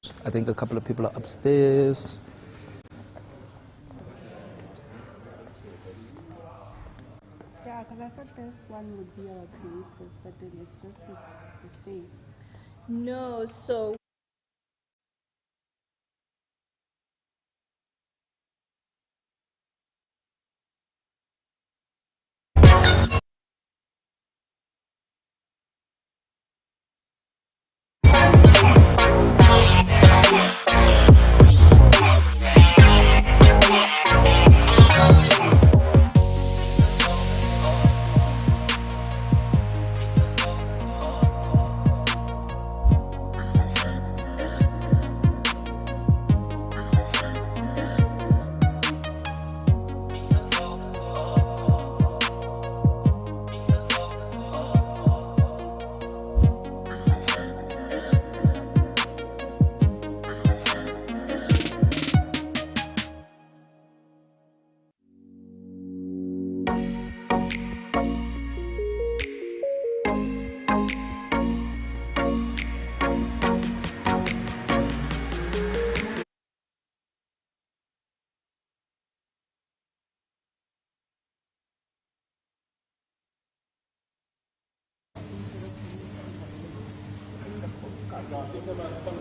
I think a couple of people are upstairs. Yeah, because I thought this one would be our creative, but then it's just the space. No, so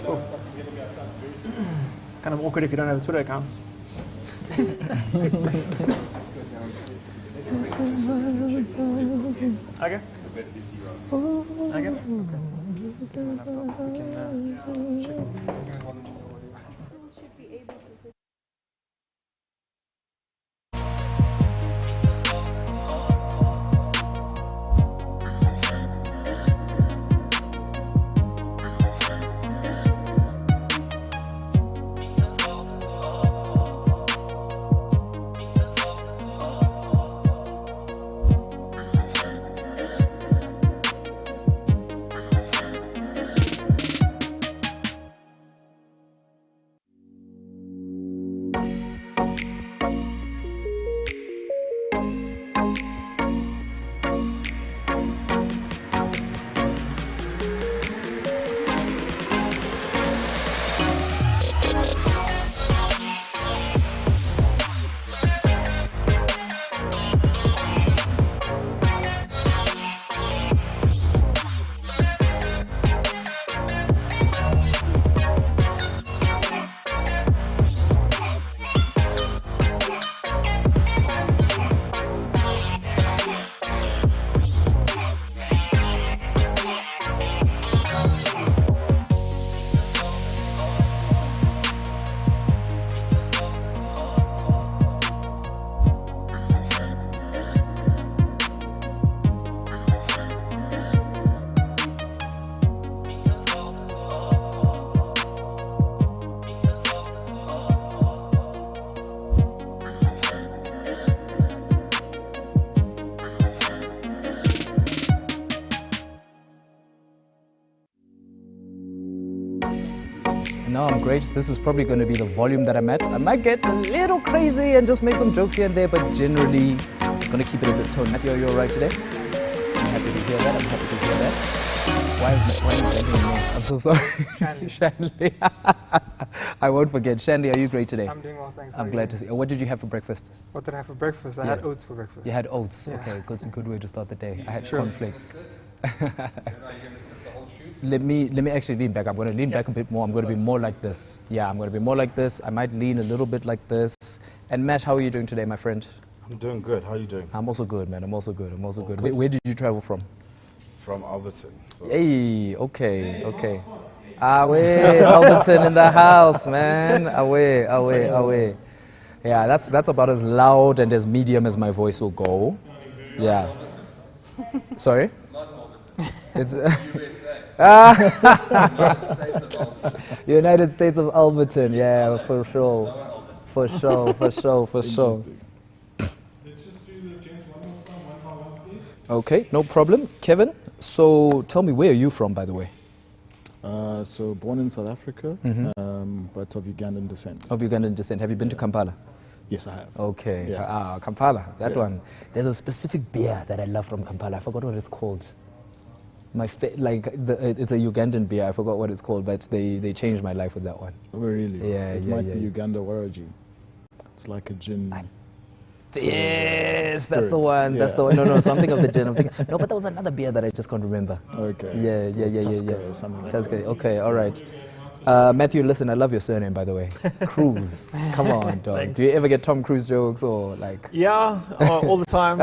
Cool. Kind of awkward if you don't have a Twitter account. Okay. Okay. No, I'm great. This is probably going to be the volume that I'm at. I might get a little crazy and just make some jokes here and there, but generally, I'm going to keep it at this tone. Matthew, are you all right today? I'm happy to hear that. I'm happy to hear that. Why am I making noise? I'm so sorry. Shanley. I won't forget. Shanley, are you great today? I'm doing well, thanks. I'm glad to see. What did you have for breakfast? What did I have for breakfast? I had oats for breakfast. You had oats. Yeah. Okay, good way to start the day. I had Sure. cornflakes. Let me actually lean back. I'm going to lean back a bit more. I'm going to be more like this. Yeah, I'm going to be more like this. I might lean a little bit like this. And Matt, how are you doing today, my friend? I'm doing good. How are you doing? I'm also good, man. I'm also good. Good. Where did you travel from? From Alberton. So. Hey, okay. Away, Alberton in the house, man. Away. Yeah, that's about as loud and as medium as my voice will go. Yeah. Sorry? It's United States of Alberton. Yeah, for sure. Let's just do the James one more time, one by one, please. Okay, no problem. Kevin, so tell me, where are you from, by the way? So born in South Africa, but of Ugandan descent. Of Ugandan descent. Have you been to Kampala? Yes, I have. Okay. Yeah. Kampala, that one. There's a specific beer that I love from Kampala. I forgot what it's called. It's a Ugandan beer. I forgot what it's called, but they changed my life with that one. Oh, really? Yeah, it yeah, might yeah, be yeah. Uganda Waraji. It's like a gin. sort of, Yes, that's the spirit. one. That's Yeah. the one. No, something of the gin. I'm thinking, no, but there was another beer that I just can't remember. Okay. Yeah. Tusker or something like Tusker. that. Okay, all right. Matthew, listen, I love your surname, by the way. Cruz. Come on, dog. Thanks. Do you ever get Tom Cruise jokes or like? Yeah, all the time.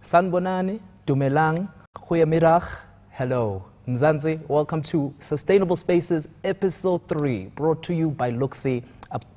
Sanbonani, Dumelang, Goeiemiddag, hello. Mzansi, welcome to Sustainable Spaces, Episode 3, brought to you by Luxi,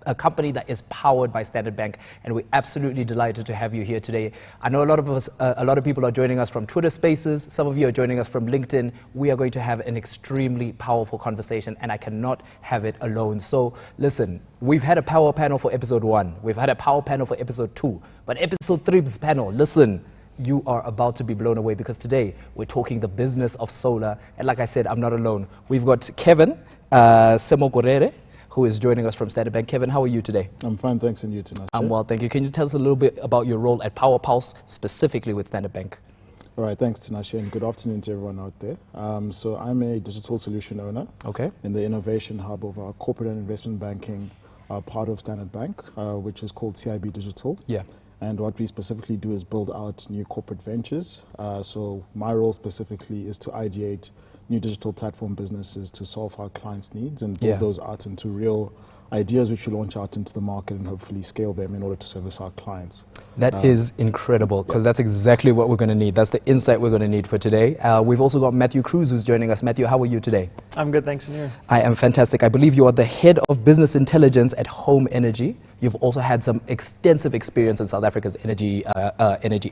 a company that is powered by Standard Bank, and we're absolutely delighted to have you here today. I know a lot of people are joining us from Twitter Spaces. Some of you are joining us from LinkedIn. We are going to have an extremely powerful conversation, and I cannot have it alone. So listen, we've had a power panel for Episode 1. We've had a power panel for Episode 2. But Episode 3's panel, listen, you are about to be blown away because today we're talking the business of solar. And like I said, I'm not alone. We've got Kevin Semogorere, who is joining us from Standard Bank. Kevin, how are you today? I'm fine, thanks, and you tonight. I'm well, thank you. Can you tell us a little bit about your role at Power Pulse, specifically with Standard Bank? All right, thanks, Tinashe, and good afternoon to everyone out there. So I'm a digital solution owner in the innovation hub of our corporate and investment banking part of Standard Bank, which is called CIB Digital. Yeah. And what we specifically do is build out new corporate ventures. So my role specifically is to ideate new digital platform businesses to solve our clients' needs and build those out into real ideas which we launch out into the market and hopefully scale them in order to service our clients. That is incredible, because that's exactly what we're going to need. That's the insight we're going to need for today. We've also got Matthew Cruz who's joining us. Matthew, how are you today? I'm good, thanks, and you? I am fantastic. I believe you are the head of business intelligence at Home Energy. You've also had some extensive experience in South Africa's energy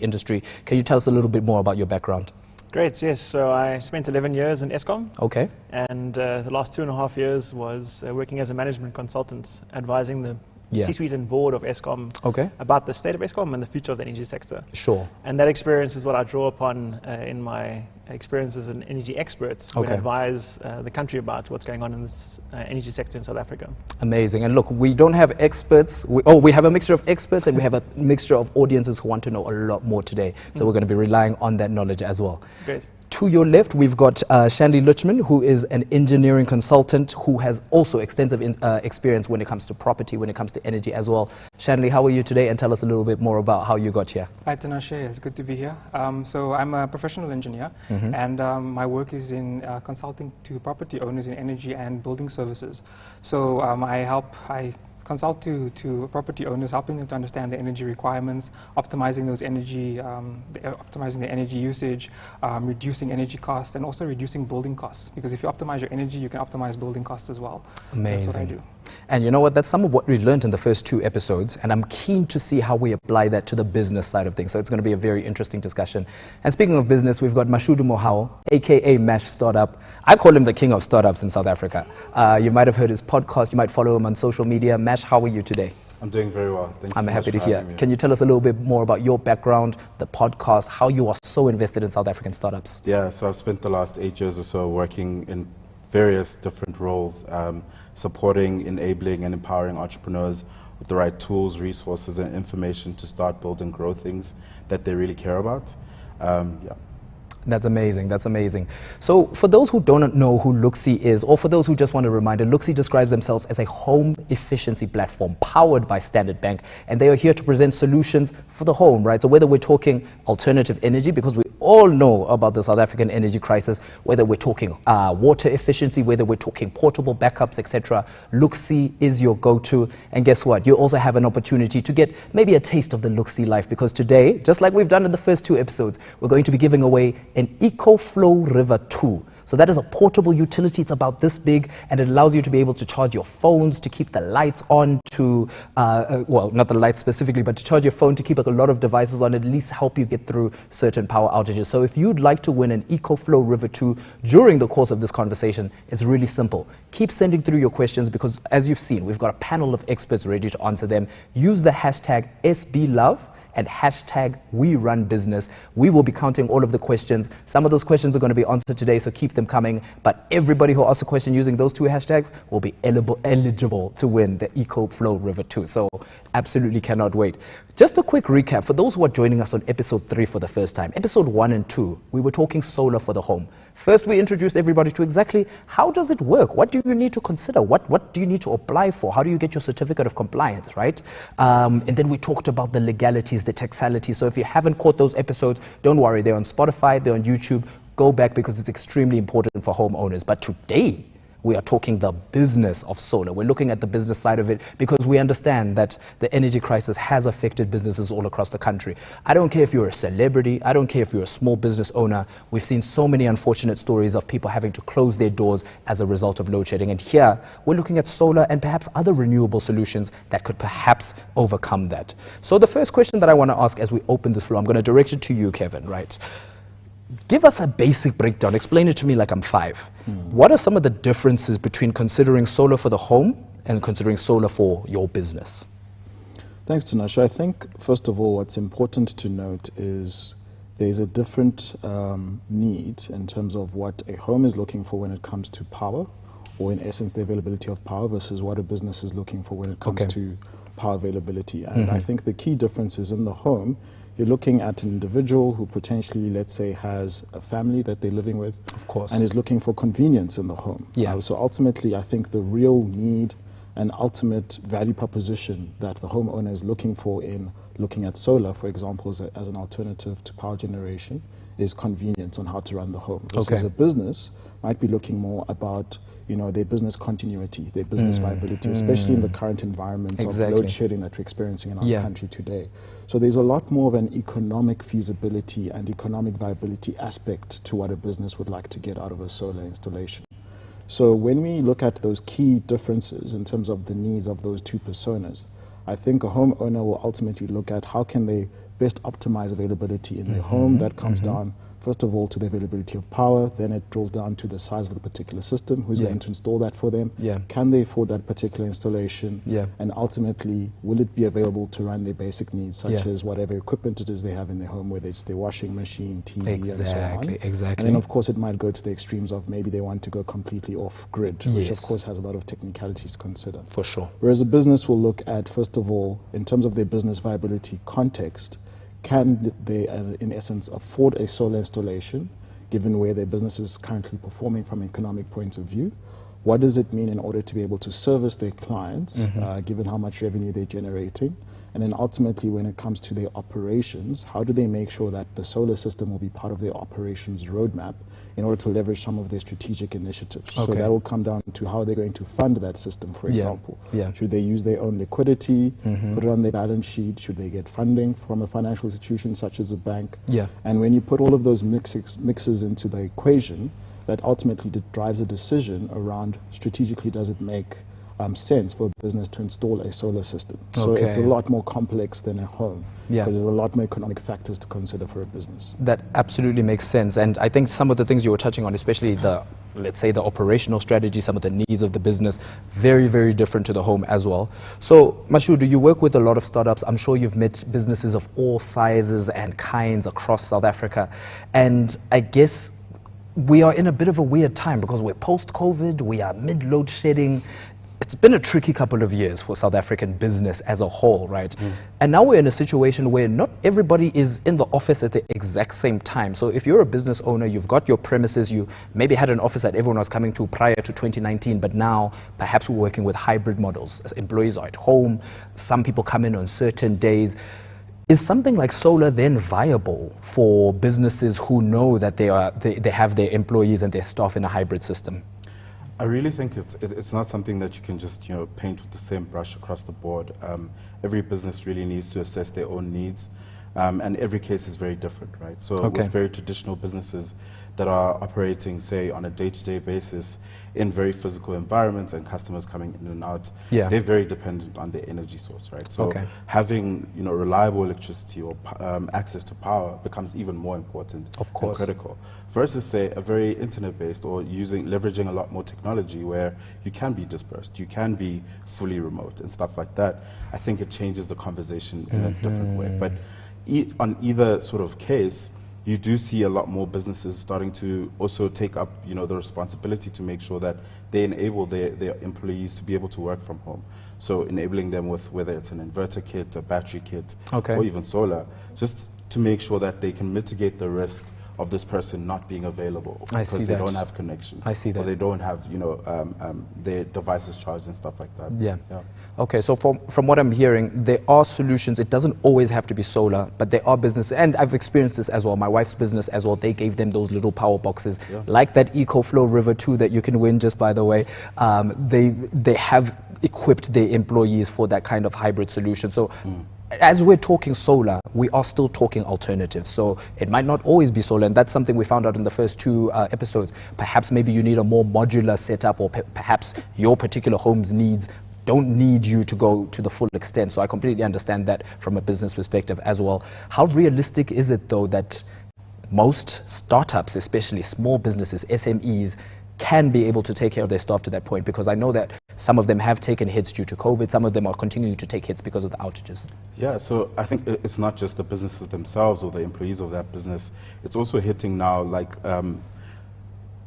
industry. Can you tell us a little bit more about your background? Great, yes. So I spent 11 years in Eskom. Okay. And the last 2.5 years was working as a management consultant, advising the C-suite and board of Eskom about the state of Eskom and the future of the energy sector. Sure. And that experience is what I draw upon in my experience as an energy expert when I advise the country about what's going on in this energy sector in South Africa. Amazing. And look, we don't have experts. We have a mixture of experts and we have a mixture of audiences who want to know a lot more today. So we're going to be relying on that knowledge as well. Great. To your left, we've got Shanley Luchman, who is an engineering consultant who has also extensive experience when it comes to property, when it comes to energy as well. Shanley, how are you today? And tell us a little bit more about how you got here. Hi, Tinashe. It's good to be here. So I'm a professional engineer, and my work is in consulting to property owners in energy and building services. So I consult to property owners, helping them to understand the energy requirements, optimizing those energy, optimizing the energy usage, reducing energy costs, and also reducing building costs. Because if you optimize your energy, you can optimize building costs as well. Amazing. That's what I do. And you know what? That's some of what we learned in the first 2 episodes, and I'm keen to see how we apply that to the business side of things. So it's going to be a very interesting discussion. And speaking of business, we've got Mashudu Mohau, aka Mash Startup. I call him the king of startups in South Africa. You might have heard his podcast. You might follow him on social media. Mash, how are you today? I'm doing very well. Thank you. I'm so happy much to for hear. having me. Can you tell us a little bit more about your background, the podcast, how you are so invested in South African startups? Yeah, so I've spent the last 8 years or so working in various different roles, supporting, enabling, and empowering entrepreneurs with the right tools, resources, and information to start, build, and grow things that they really care about. That's amazing. That's amazing. So for those who don't know who Luxi is, or for those who just want a reminder, Luxi describes themselves as a home efficiency platform powered by Standard Bank, and they are here to present solutions for the home, right? So whether we're talking alternative energy, because we all know about the South African energy crisis, whether we're talking water efficiency, whether we're talking portable backups, etc., Luxi is your go-to. And guess what? You also have an opportunity to get maybe a taste of the Luxi life, because today, just like we've done in the first 2 episodes, we're going to be giving away an EcoFlow River 2. So that is a portable utility. It's about this big, and it allows you to be able to charge your phones, to keep the lights on, to, well, not the lights specifically, but to charge your phone, to keep a lot of devices on, at least help you get through certain power outages. So if you'd like to win an EcoFlow River 2 during the course of this conversation, it's really simple. Keep sending through your questions, because as you've seen, we've got a panel of experts ready to answer them. Use the hashtag SBLove and hashtag WeRunBusiness. We will be counting all of the questions. Some of those questions are going to be answered today, so keep them coming. But everybody who asks a question using those 2 hashtags will be eligible to win the EcoFlow River 2. So absolutely cannot wait. Just a quick recap for those who are joining us on episode 3 for the first time. Episode 1 and 2, we were talking solar for the home. First, we introduced everybody to exactly how does it work? What do you need to consider? What do you need to apply for? How do you get your certificate of compliance, right? And then we talked about the legalities, the taxalities. So if you haven't caught those episodes, don't worry. They're on Spotify, they're on YouTube. Go back, because it's extremely important for homeowners. But today, We are talking the business of solar. We're looking at the business side of it because we understand that the energy crisis has affected businesses all across the country. I don't care if you're a celebrity. I don't care if you're a small business owner. We've seen so many unfortunate stories of people having to close their doors as a result of load shedding. And here, we're looking at solar and perhaps other renewable solutions that could perhaps overcome that. So the first question that I want to ask as we open this floor, I'm going to direct it to you, Kevin, right? Give us a basic breakdown. Explain it to me like I'm 5. What are some of the differences between considering solar for the home and considering solar for your business? Thanks, Tinashe. I think, first of all, what's important to note is there's a different need in terms of what a home is looking for when it comes to power, or in essence, the availability of power, versus what a business is looking for when it comes to power availability. And I think the key difference is in the home, you're looking at an individual who potentially, let's say, has a family that they're living with. Of course. And is looking for convenience in the home. So ultimately, I think the real need and ultimate value proposition that the homeowner is looking for in looking at solar, for example, as an alternative to power generation, is convenience on how to run the home. Versus a business might be looking more about, you know, their business continuity, their business viability, especially in the current environment of load shedding that we're experiencing in our country today. So there's a lot more of an economic feasibility and economic viability aspect to what a business would like to get out of a solar installation. So when we look at those key differences in terms of the needs of those two personas, I think a homeowner will ultimately look at how can they best optimize availability in their home. That comes down, first of all, to the availability of power. Then it drills down to the size of the particular system. Who's going to install that for them? Can they afford that particular installation? And ultimately, will it be available to run their basic needs, such as whatever equipment it is they have in their home, whether it's their washing machine, TV, and so on. And then, of course, it might go to the extremes of maybe they want to go completely off-grid, which, of course, has a lot of technicalities to consider. For sure. Whereas a business will look at, first of all, in terms of their business viability context, can they, in essence, afford a solar installation, given where their business is currently performing from an economic point of view? What does it mean in order to be able to service their clients, given how much revenue they're generating? And then ultimately, when it comes to their operations, how do they make sure that the solar system will be part of their operations roadmap in order to leverage some of their strategic initiatives? So that will come down to how they're going to fund that system, for example. Should they use their own liquidity, put it on their balance sheet? Should they get funding from a financial institution such as a bank? And when you put all of those mixes into the equation, that ultimately drives a decision around strategically does it make sense for a business to install a solar system. So it's a lot more complex than a home, because there's a lot more economic factors to consider for a business. That absolutely makes sense. And I think some of the things you were touching on, especially the, let's say, the operational strategy, some of the needs of the business, very, very different to the home as well. So, Mashudu, you work with a lot of startups. I'm sure you've met businesses of all sizes and kinds across South Africa. And I guess we are in a bit of a weird time because we're post-COVID, we are mid-load shedding. It's been a tricky couple of years for South African business as a whole, right? And now we're in a situation where not everybody is in the office at the exact same time. So if you're a business owner, you've got your premises, you maybe had an office that everyone was coming to prior to 2019, but now perhaps we're working with hybrid models. Employees are at home, some people come in on certain days. Is something like solar then viable for businesses who know that they have their employees and their staff in a hybrid system? I really think it's not something that you can just paint with the same brush across the board. Every business really needs to assess their own needs, and every case is very different, right? So with very traditional businesses that are operating, say, on a day-to-day basis in very physical environments and customers coming in and out, they're very dependent on their energy source, right? So having reliable electricity or access to power becomes even more important and critical. Versus, say, a very internet-based or leveraging a lot more technology where you can be dispersed, you can be fully remote and stuff like that. I think it changes the conversation in a different way. But on either sort of case, you do see a lot more businesses starting to also take up, the responsibility to make sure that they enable their employees to be able to work from home. So enabling them with whether it's an inverter kit, a battery kit, or even solar, just to make sure that they can mitigate the risk of this person not being available because they don't have connection. I see that. Or they don't have, their devices charged and stuff like that. Yeah. Okay, so from what I'm hearing, there are solutions. It doesn't always have to be solar, but there are businesses, and I've experienced this as well. My wife's business as well, they gave them those little power boxes, like that EcoFlow River 2 that you can win, just by the way. They have equipped their employees for that kind of hybrid solution. So as we're talking solar, we are still talking alternatives. So it might not always be solar, and that's something we found out in the first 2 episodes. Perhaps maybe you need a more modular setup, or perhaps your particular home's needs don't need you to go to the full extent. So I completely understand that from a business perspective as well. How realistic is it, though, that most startups, especially small businesses, SMEs, can be able to take care of their staff to that point? Because I know that some of them have taken hits due to COVID. Some of them are continuing to take hits because of the outages. Yeah, so I think it's not just the businesses themselves or the employees of that business. It's also hitting now like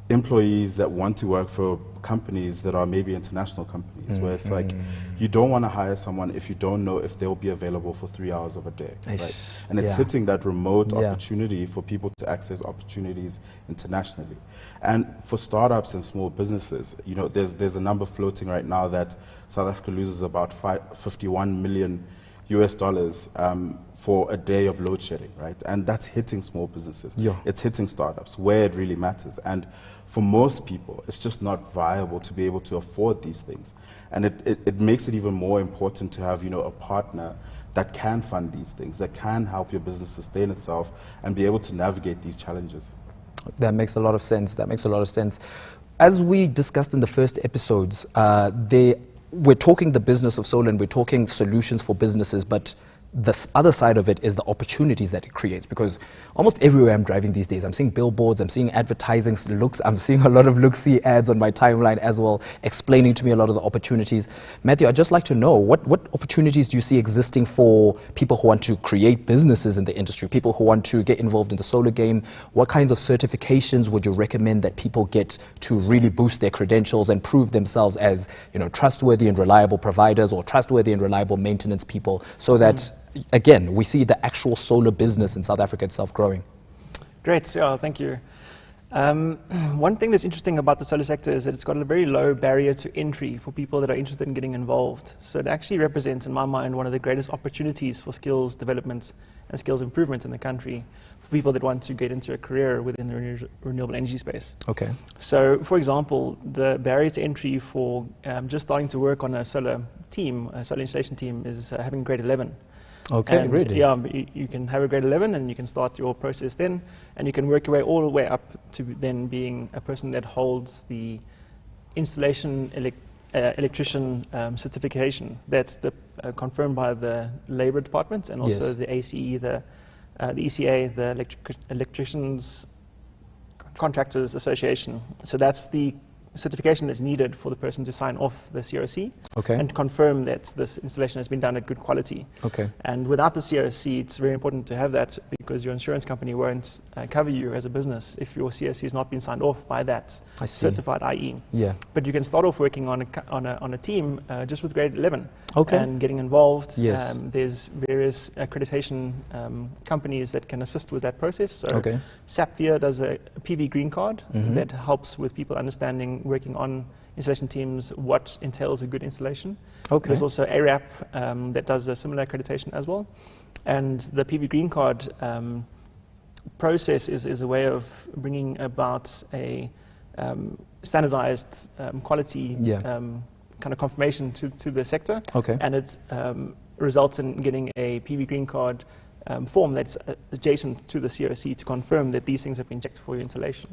employees that want to work for companies that are maybe international companies, where it's like you don't want to hire someone if you don't know if they'll be available for 3 hours of a day, right? And it's hitting that remote opportunity for people to access opportunities internationally. And for startups and small businesses, there's a number floating right now that South Africa loses about $51 million for a day of load shedding, right? And that's hitting small businesses. It's hitting startups where it really matters. And for most people, it's just not viable to be able to afford these things. And it makes it even more important to have, a partner that can fund these things, that can help your business sustain itself and be able to navigate these challenges. That makes a lot of sense. That makes a lot of sense. As we discussed in the first episodes, we're talking the business of solar and we're talking solutions for businesses, but the other side of it is the opportunities that it creates, because almost everywhere I'm driving these days, I'm seeing billboards, I'm seeing advertising looks, I'm seeing a lot of look-see ads on my timeline as well, explaining to me a lot of the opportunities. Matthew, I'd just like to know, what opportunities do you see existing for people who want to create businesses in the industry, people who want to get involved in the solar game? What kinds of certifications would you recommend that people get to really boost their credentials and prove themselves as, trustworthy and reliable providers, or trustworthy and reliable maintenance people, so that again, we see the actual solar business in South Africa itself growing? Great, yeah, thank you. One thing that's interesting about the solar sector is that it's got a very low barrier to entry for people that are interested in getting involved. So it actually represents, in my mind, one of the greatest opportunities for skills development and skills improvement in the country for people that want to get into a career within the renewable energy space. Okay. So, for example, the barrier to entry for just starting to work on a solar team, a solar installation team, is having grade 11. Okay, and really? Yeah, you can have a grade 11 and you can start your process then, and you can work your way all the way up to then being a person that holds the installation electrician certification. That's confirmed by the Labour Department and also the ACE, the ECA, the Electricians Contractors Association. So that's the certification that's needed for the person to sign off the CRC and confirm that this installation has been done at good quality. And without the CRC, it's very important to have that, because your insurance company won't cover you as a business if your CRC has not been signed off by that certified IE. But you can start off working on a team just with grade 11 and getting involved. There's various accreditation companies that can assist with that process. So Sapphire does a PV green card that helps with people understanding, working on installation teams, what entails a good installation. There's also ARAP that does a similar accreditation as well. And the PV Green Card process is a way of bringing about a standardized quality kind of confirmation to the sector. And it results in getting a PV Green Card form that's adjacent to the CRC to confirm that these things have been checked for your installation.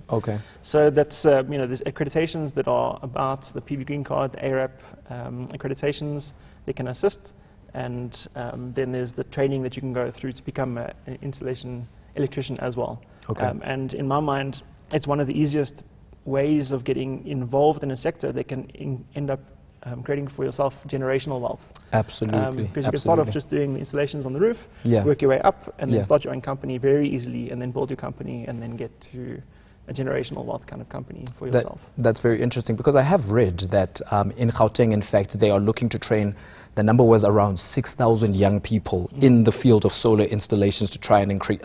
So that's, there's accreditations that are about the PV Green Card, the ARAP accreditations, they can assist. And then there's the training that you can go through to become an installation electrician as well. And in my mind, it's one of the easiest ways of getting involved in a sector that can end up creating for yourself generational wealth. Absolutely. Because you can start off just doing the installations on the roof, work your way up, and then start your own company very easily, and then build your company, and then get to a generational wealth kind of company for yourself. That's very interesting, because I have read that in Gauteng, in fact, they are looking to train, the number was around 6,000 young people in the field of solar installations to try and create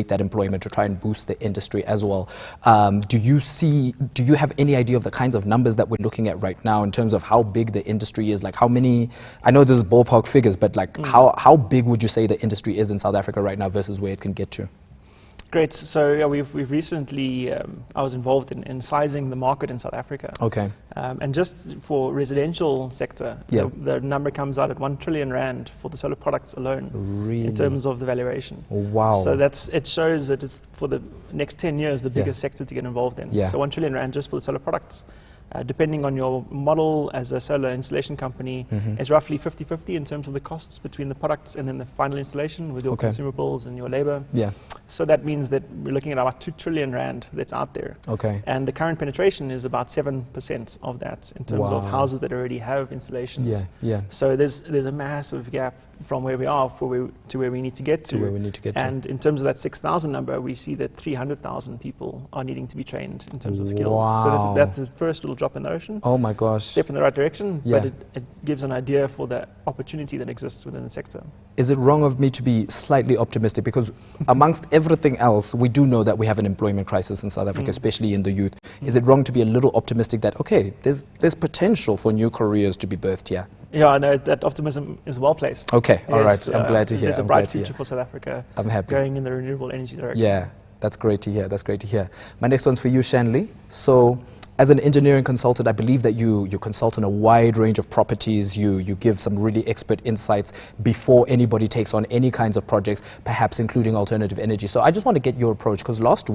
that employment, to try and boost the industry as well. Do you have any idea of the kinds of numbers that we're looking at right now in terms of how big the industry is? Like how many, I know this is ballpark figures, but like how big would you say the industry is in South Africa right now versus where it can get to? Great. So yeah, we've recently, I was involved in sizing the market in South Africa. Okay. And just for residential sector, the number comes out at 1 trillion rand for the solar products alone. Really? In terms of the valuation. Wow. So it shows that it's for the next 10 years the biggest sector to get involved in. Yeah. So 1 trillion rand just for the solar products. Depending on your model as a solar installation company, is roughly 50-50 in terms of the costs between the products and then the final installation with your consumables and your labor. Yeah. So that means that we're looking at about 2 trillion rand that's out there. Okay. And the current penetration is about 7% of that in terms of houses that already have installations. Yeah, yeah. So there's a massive gap from where we are to where we need to get to. And in terms of that 6,000 number, we see that 300,000 people are needing to be trained in terms of skills. Wow. So that's the first little drop in the ocean. Oh my gosh. Step in the right direction, but it gives an idea for the opportunity that exists within the sector. Is it wrong of me to be slightly optimistic? Because amongst everything else, we do know that we have an employment crisis in South Africa, especially in the youth. Is it wrong to be a little optimistic that, okay, there's potential for new careers to be birthed here? Yeah, no, that optimism is well placed. Okay, all right. I'm glad to hear. There's a bright future for South Africa. I'm happy. Going in the renewable energy direction. Yeah, that's great to hear. That's great to hear. My next one's for you, Shanley. So, as an engineering consultant, I believe that you consult on a wide range of properties. You give some really expert insights before anybody takes on any kinds of projects, perhaps including alternative energy. So I just want to get your approach, because last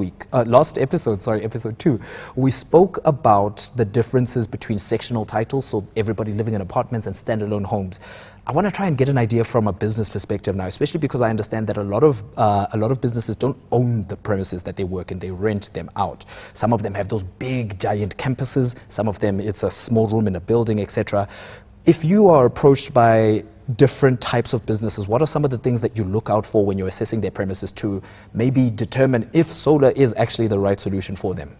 episode, episode 2, we spoke about the differences between sectional titles, so everybody living in apartments, and standalone homes. I want to try and get an idea from a business perspective now, especially because I understand that a lot of businesses don't own the premises that they work in; they rent them out. Some of them have those big, giant campuses. Some of them, it's a small room in a building, etc. If you are approached by different types of businesses, what are some of the things that you look out for when you're assessing their premises to maybe determine if solar is actually the right solution for them?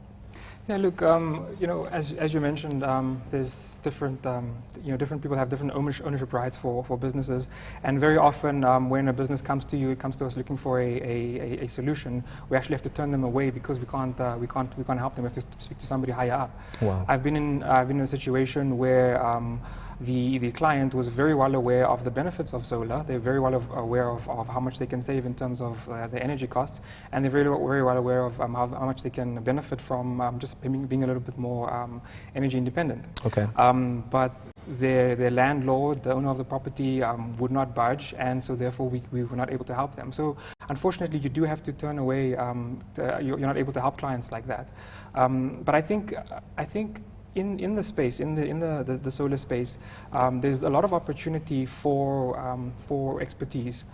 Yeah, look, as you mentioned, there's different, different people have different ownership rights for businesses, and very often when a business comes to you, it comes to us looking for a solution. We actually have to turn them away because we can't help them. We have to speak to somebody higher up. Wow. I've been in a situation where the client was very well aware of the benefits of solar. They're very well aware of how much they can save in terms of the energy costs, and they're very well aware of how much they can benefit from just being a little bit more energy independent. Okay. But their landlord, the owner of the property, would not budge, and so therefore we were not able to help them. So unfortunately, you do have to turn away. You're not able to help clients like that. But I think. In the space, in the solar space, there's a lot of opportunity for expertise.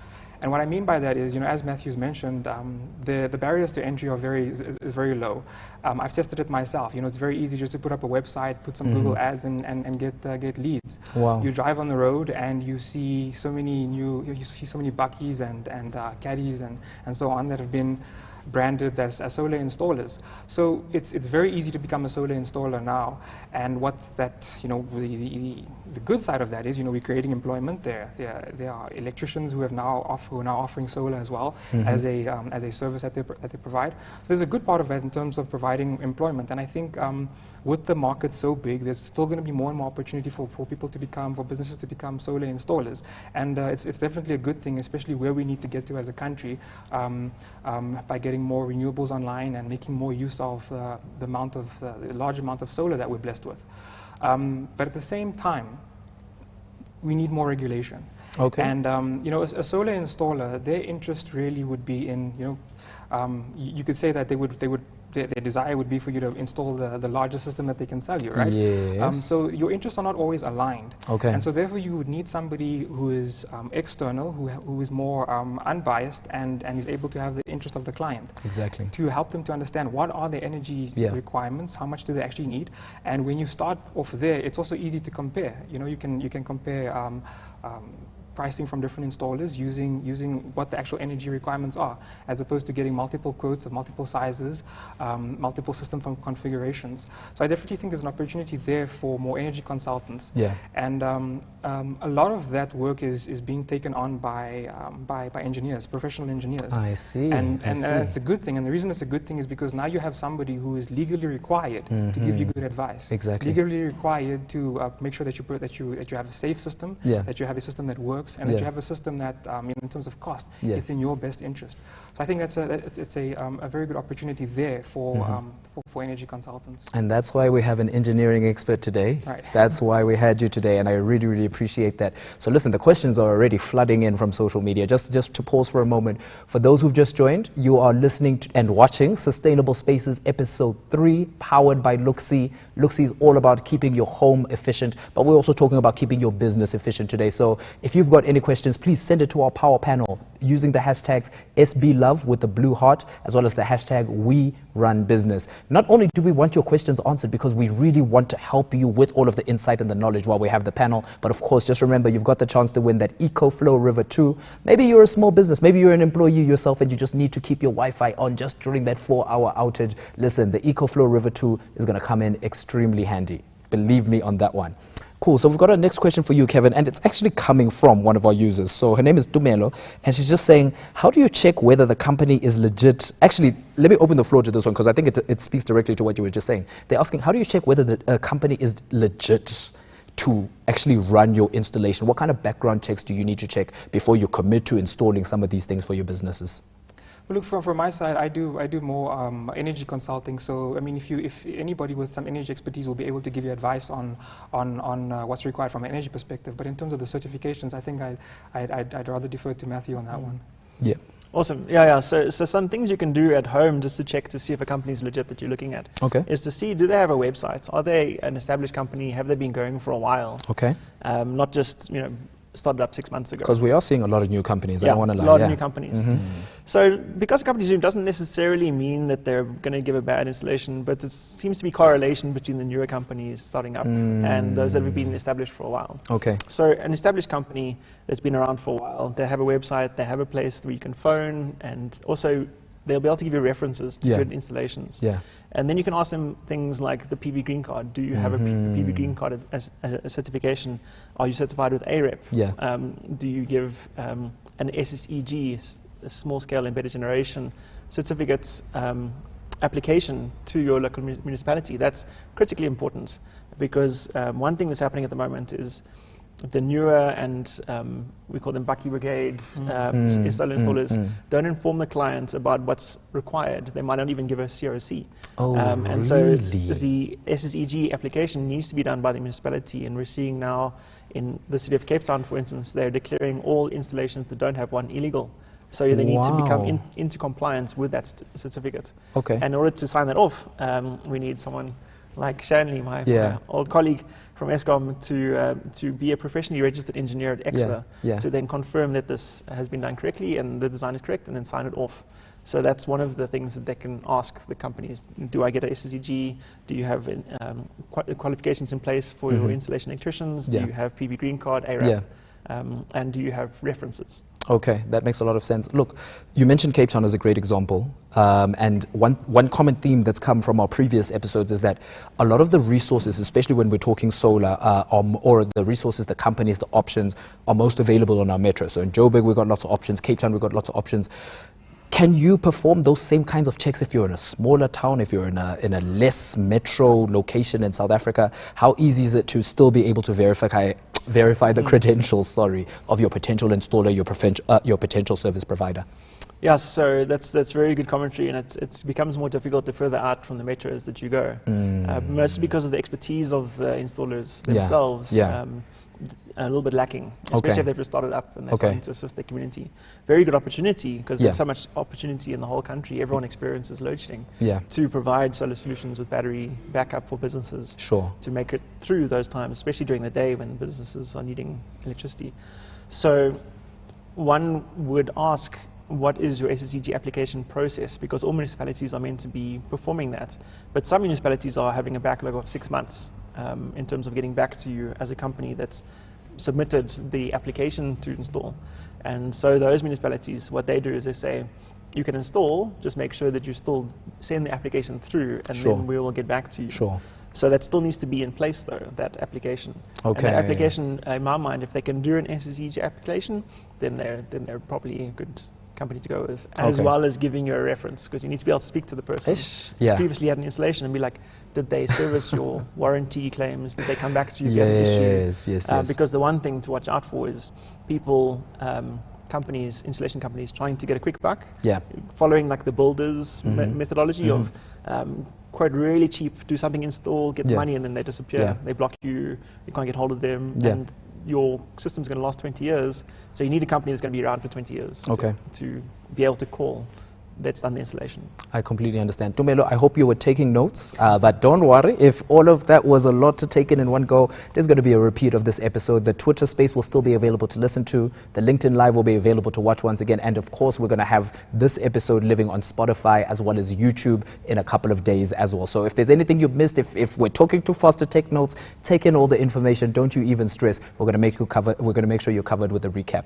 And what I mean by that is, as Matthew's mentioned, the barriers to entry are is very low. I've tested it myself. It's very easy just to put up a website, put some Google ads, and get leads. Wow. You drive on the road and you see so many buckies and caddies and so on that have been branded as solar installers. So it's very easy to become a solar installer now. And what's that, the good side of that is, we're creating employment there. There are electricians who are now offering solar as well as a service that they provide. So there's a good part of that in terms of providing employment. And I think with the market so big, there's still going to be more and more opportunity for businesses to become solar installers. And it's definitely a good thing, especially where we need to get to as a country by getting more renewables online and making more use of the large amount of solar that we're blessed with. But at the same time, we need more regulation. Okay. And a solar installer, their interest really would be in you could say that their desire would be for you to install the largest system that they can sell you, right? Yes. So your interests are not always aligned. Okay. And so therefore you would need somebody who is external, who is more unbiased and is able to have the interest of the client. Exactly. To help them to understand what are their energy requirements, how much do they actually need, and when you start off there, it's also easy to compare. You can compare pricing from different installers using what the actual energy requirements are, as opposed to getting multiple quotes of multiple sizes, multiple system configurations. So I definitely think there's an opportunity there for more energy consultants. Yeah. And a lot of that work is being taken on by engineers, professional engineers. I see. And I see. it's a good thing. And the reason it's a good thing is because now you have somebody who is legally required to give you good advice. Exactly. Legally required to make sure that you have a safe system, Yeah. that you have a system that works, and that Yeah. you have a system that, in terms of cost, Yeah. it's in your best interest. So I think it's a very good opportunity there for energy consultants. And that's why we have an engineering expert today. Right. That's why we had you today, and I really, really appreciate that. So listen, the questions are already flooding in from social media. Just to pause for a moment, for those who've just joined, you are listening to and watching Sustainable Spaces Episode 3, powered by Luxi. Luxi is all about keeping your home efficient, but we're also talking about keeping your business efficient today. So if you've got any questions, please send it to our power panel using the hashtags SBLove with the blue heart, as well as the hashtag WeRunBusiness. Not only do we want your questions answered because we really want to help you with all of the insight and the knowledge while we have the panel, but of course, just remember, you've got the chance to win that EcoFlow River 2. Maybe you're a small business, maybe you're an employee yourself and you just need to keep your Wi-Fi on just during that 4-hour outage. Listen, the EcoFlow River 2 is going to come in extremely handy. Believe me on that one. Cool. So we've got our next question for you, Kevin, and it's actually coming from one of our users. So her name is Dumelo, and she's just saying, how do you check whether the company is legit? Actually, let me open the floor to this one because I think it speaks directly to what you were just saying. They're asking, how do you check whether the company is legit to actually run your installation? What kind of background checks do you need to check before you commit to installing some of these things for your businesses? Well, look, from my side, I do more energy consulting. So, I mean, if anybody with some energy expertise will be able to give you advice on what's required from an energy perspective. But in terms of the certifications, I think I'd rather defer to Matthew on that one. Yeah. Awesome. Yeah. So some things you can do at home just to check to see if a company is legit that you're looking at. Okay. Is to see, do they have a website? Are they an established company? Have they been going for a while? Okay. Not just, started up 6 months ago. Because we are seeing a lot of new companies. I don't want to lie. A lot of new companies. So because a company's new doesn't necessarily mean that they're going to give a bad installation, but it seems to be correlation between the newer companies starting up and those that have been established for a while. Okay. So an established company that's been around for a while, they have a website, they have a place where you can phone, and also they'll be able to give you references to good installations. Yeah. And then you can ask them things like the PV Green Card. Do you have a PV Green Card as a certification? Are you certified with AREP? Yeah. Do you give an SSEG, a small scale embedded generation certificates application to your local municipality? That's critically important because one thing that's happening at the moment is the newer and we call them Bucky Brigades installers don't inform the client about what's required. They might not even give a CRC. And so the SSEG application needs to be done by the municipality, and we're seeing now in the city of Cape Town, for instance, they're declaring all installations that don't have one illegal. So they need to become into compliance with that certificate. Okay. And in order to sign that off, we need someone like Shanley, my old colleague from ESCOM, to be a professionally registered engineer at EXA, to then confirm that this has been done correctly and the design is correct, and then sign it off. So that's one of the things that they can ask the companies. Do I get a SSEG? Do you have qualifications in place for your installation electricians? Do you have PV Green Card, AREP? And do you have references? Okay, that makes a lot of sense. Look, you mentioned Cape Town as a great example, and one common theme that's come from our previous episodes is that a lot of the resources, especially when we're talking solar, or the resources, the companies, the options, are most available on our metro. So in Joburg, we've got lots of options. Cape Town, we've got lots of options. Can you perform those same kinds of checks if you're in a smaller town, if you're in a less metro location in South Africa? How easy is it to still be able to verify the credentials, of your potential installer, your potential service provider? Yeah, so that's very good commentary, and it becomes more difficult the further out from the metros that you go, mostly because of the expertise of the installers themselves. A little bit lacking, especially if they've just started up and they're starting to assist their community. Very good opportunity, because there's so much opportunity in the whole country. Everyone experiences load shedding. To provide solar solutions with battery backup for businesses to make it through those times, especially during the day when businesses are needing electricity. So one would ask, what is your SSEG application process? Because all municipalities are meant to be performing that, but some municipalities are having a backlog of 6 months in terms of getting back to you as a company that's submitted the application to install. And so those municipalities, what they do is they say, you can install, just make sure that you still send the application through, and then we will get back to you. Sure. So that still needs to be in place, though, that application. Okay. And the application, in my mind, if they can do an SSEG application, then they're probably a good company to go with, as well as giving you a reference, because you need to be able to speak to the person who previously had an installation and be like, did they service your warranty claims? Did they come back to you if you had an issue? Yes. Because the one thing to watch out for is people, companies, installation companies, trying to get a quick buck, following like the builders methodology of quite really cheap, do something, install, get the money, and then they disappear. They block you, you can't get hold of them, and your system's going to last 20 years. So you need a company that's going to be around for 20 years to be able to call that's done the installation. I completely understand. Tumelo, I hope you were taking notes, but don't worry. If all of that was a lot to take in one go, there's going to be a repeat of this episode. The Twitter space will still be available to listen to. The LinkedIn Live will be available to watch once again. And of course, we're going to have this episode living on Spotify as well as YouTube in a couple of days as well. So if there's anything you've missed, if we're talking too fast to take notes, take in all the information. Don't you even stress. We're going to make you cover. We're going to make sure you're covered with a recap.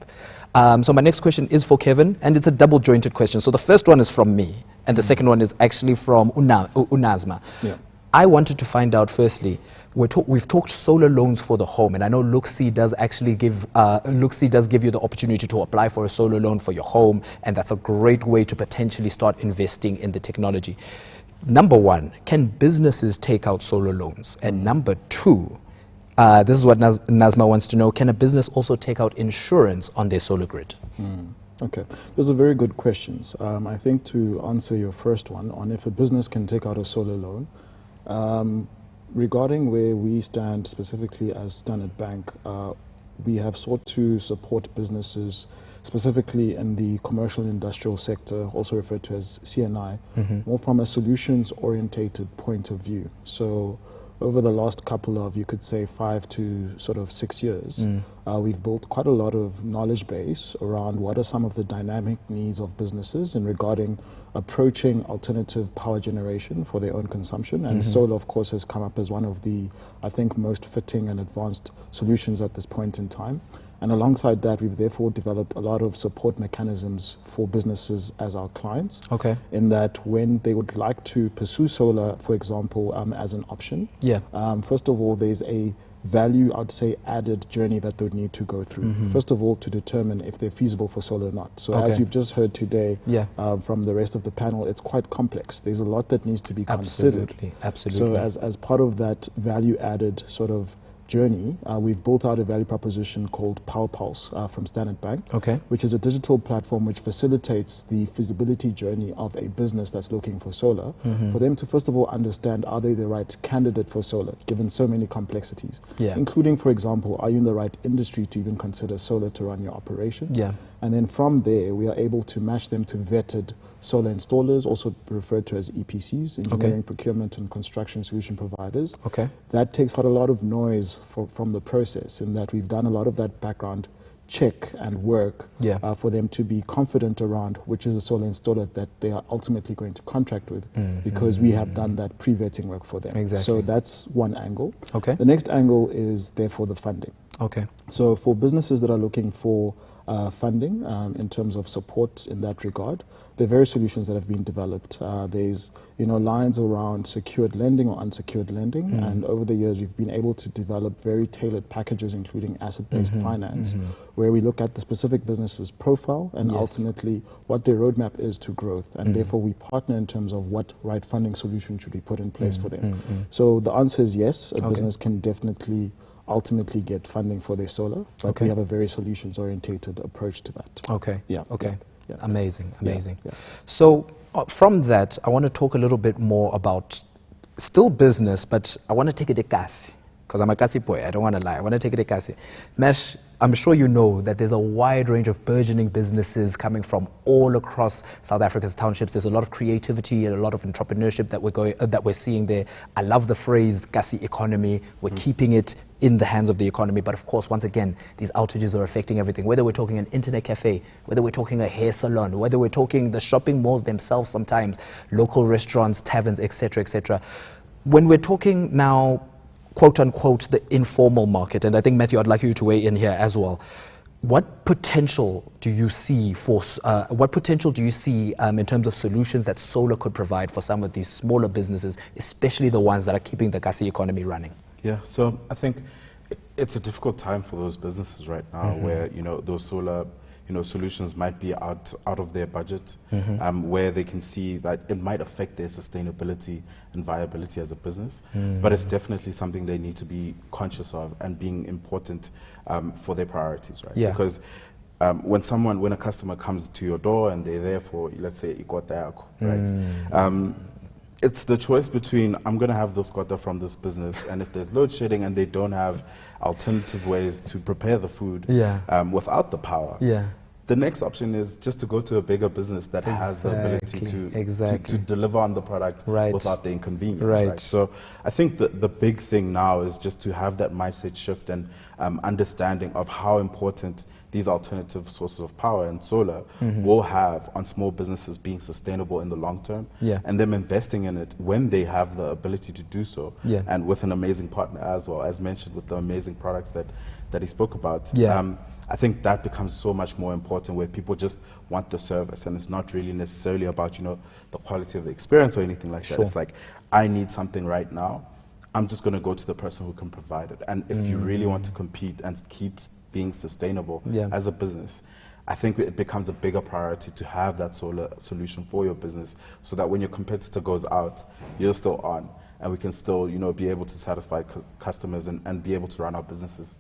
So my next question is for Kevin, and it's a double-jointed question. So the first one is from me, and the second one is actually from Unazma. Yeah. I wanted to find out, firstly, we've talked solar loans for the home, and I know Luxi does actually give you the opportunity to apply for a solar loan for your home, and that's a great way to potentially start investing in the technology. Number one, can businesses take out solar loans? And number two, this is what Nazma wants to know, can a business also take out insurance on their solar grid? Okay, those are very good questions. I think to answer your first one on if a business can take out a solar loan, regarding where we stand specifically as Standard Bank, we have sought to support businesses specifically in the commercial and industrial sector, also referred to as CNI, more from a solutions-orientated point of view. So over the last couple of, you could say, 5 to sort of 6 years, we've built quite a lot of knowledge base around what are some of the dynamic needs of businesses in regarding approaching alternative power generation for their own consumption. And solar, of course, has come up as one of the, I think, most fitting and advanced solutions at this point in time. And alongside that, we've therefore developed a lot of support mechanisms for businesses as our clients. Okay. In that when they would like to pursue solar, for example, as an option, first of all, there's a value, I'd say, added journey that they would need to go through. First of all, to determine if they're feasible for solar or not. So as you've just heard today from the rest of the panel, it's quite complex. There's a lot that needs to be considered. Absolutely. So as part of that value added sort of journey, we've built out a value proposition called Power Pulse from Standard Bank, which is a digital platform which facilitates the feasibility journey of a business that's looking for solar, for them to first of all understand, are they the right candidate for solar, given so many complexities, including, for example, are you in the right industry to even consider solar to run your operations? And then from there, we are able to match them to vetted solar installers, also referred to as EPCs, engineering, procurement and construction solution providers. That takes out a lot of noise from the process, in that we've done a lot of that background check and work for them to be confident around which is a solar installer that they are ultimately going to contract with, because we have done that pre-vetting work for them. So that's one angle. The next angle is therefore the funding. So for businesses that are looking for funding in terms of support in that regard, there are various solutions that have been developed. There's lines around secured lending or unsecured lending, and over the years we've been able to develop very tailored packages, including asset-based finance, where we look at the specific business's profile and ultimately what their roadmap is to growth, and therefore we partner in terms of what right funding solution should be put in place for them. So the answer is yes, a business can definitely ultimately get funding for their solar, but we have a very solutions-orientated approach to that. Amazing. So from that, I want to talk a little bit more about still business, but I want to take it a kasi, because I'm a kasi boy, I don't want to lie. I want to take it a kasi. Mesh, I'm sure you know that there's a wide range of burgeoning businesses coming from all across South Africa's townships. There's a lot of creativity and a lot of entrepreneurship that we're seeing there. I love the phrase kasi economy. We're keeping it in the hands of the economy. But of course, once again, these outages are affecting everything. Whether we're talking an internet cafe, whether we're talking a hair salon, whether we're talking the shopping malls themselves sometimes, local restaurants, taverns, etc., etc. When we're talking now quote unquote, the informal market, and I think, Matthew, I'd like you to weigh in here as well. What potential do you see for, in terms of solutions that solar could provide for some of these smaller businesses, especially the ones that are keeping the Kasi economy running? Yeah, so I think it's a difficult time for those businesses right now, where those solar solutions might be out of their budget, where they can see that it might affect their sustainability and viability as a business. But it's definitely something they need to be conscious of and being important for their priorities, right? Yeah. Because when a customer comes to your door and they're there for, let's say, ikota, right? It's the choice between, I'm going to have those quota from this business, and if there's load shedding and they don't have alternative ways to prepare the food without the power, the next option is just to go to a bigger business that has the ability to deliver on the product without the inconvenience. Right. So I think the big thing now is just to have that mindset shift and understanding of how important these alternative sources of power and solar will have on small businesses being sustainable in the long term, and them investing in it when they have the ability to do so, and with an amazing partner as well, as mentioned, with the amazing products that he spoke about. I think that becomes so much more important, where people just want the service, and it's not really necessarily about the quality of the experience or anything like that. It's like, I need something right now, I'm just going to go to the person who can provide it. And if you really want to compete and keep being sustainable as a business, I think it becomes a bigger priority to have that solar solution for your business, so that when your competitor goes out, you're still on, and we can still be able to satisfy customers and be able to run our businesses.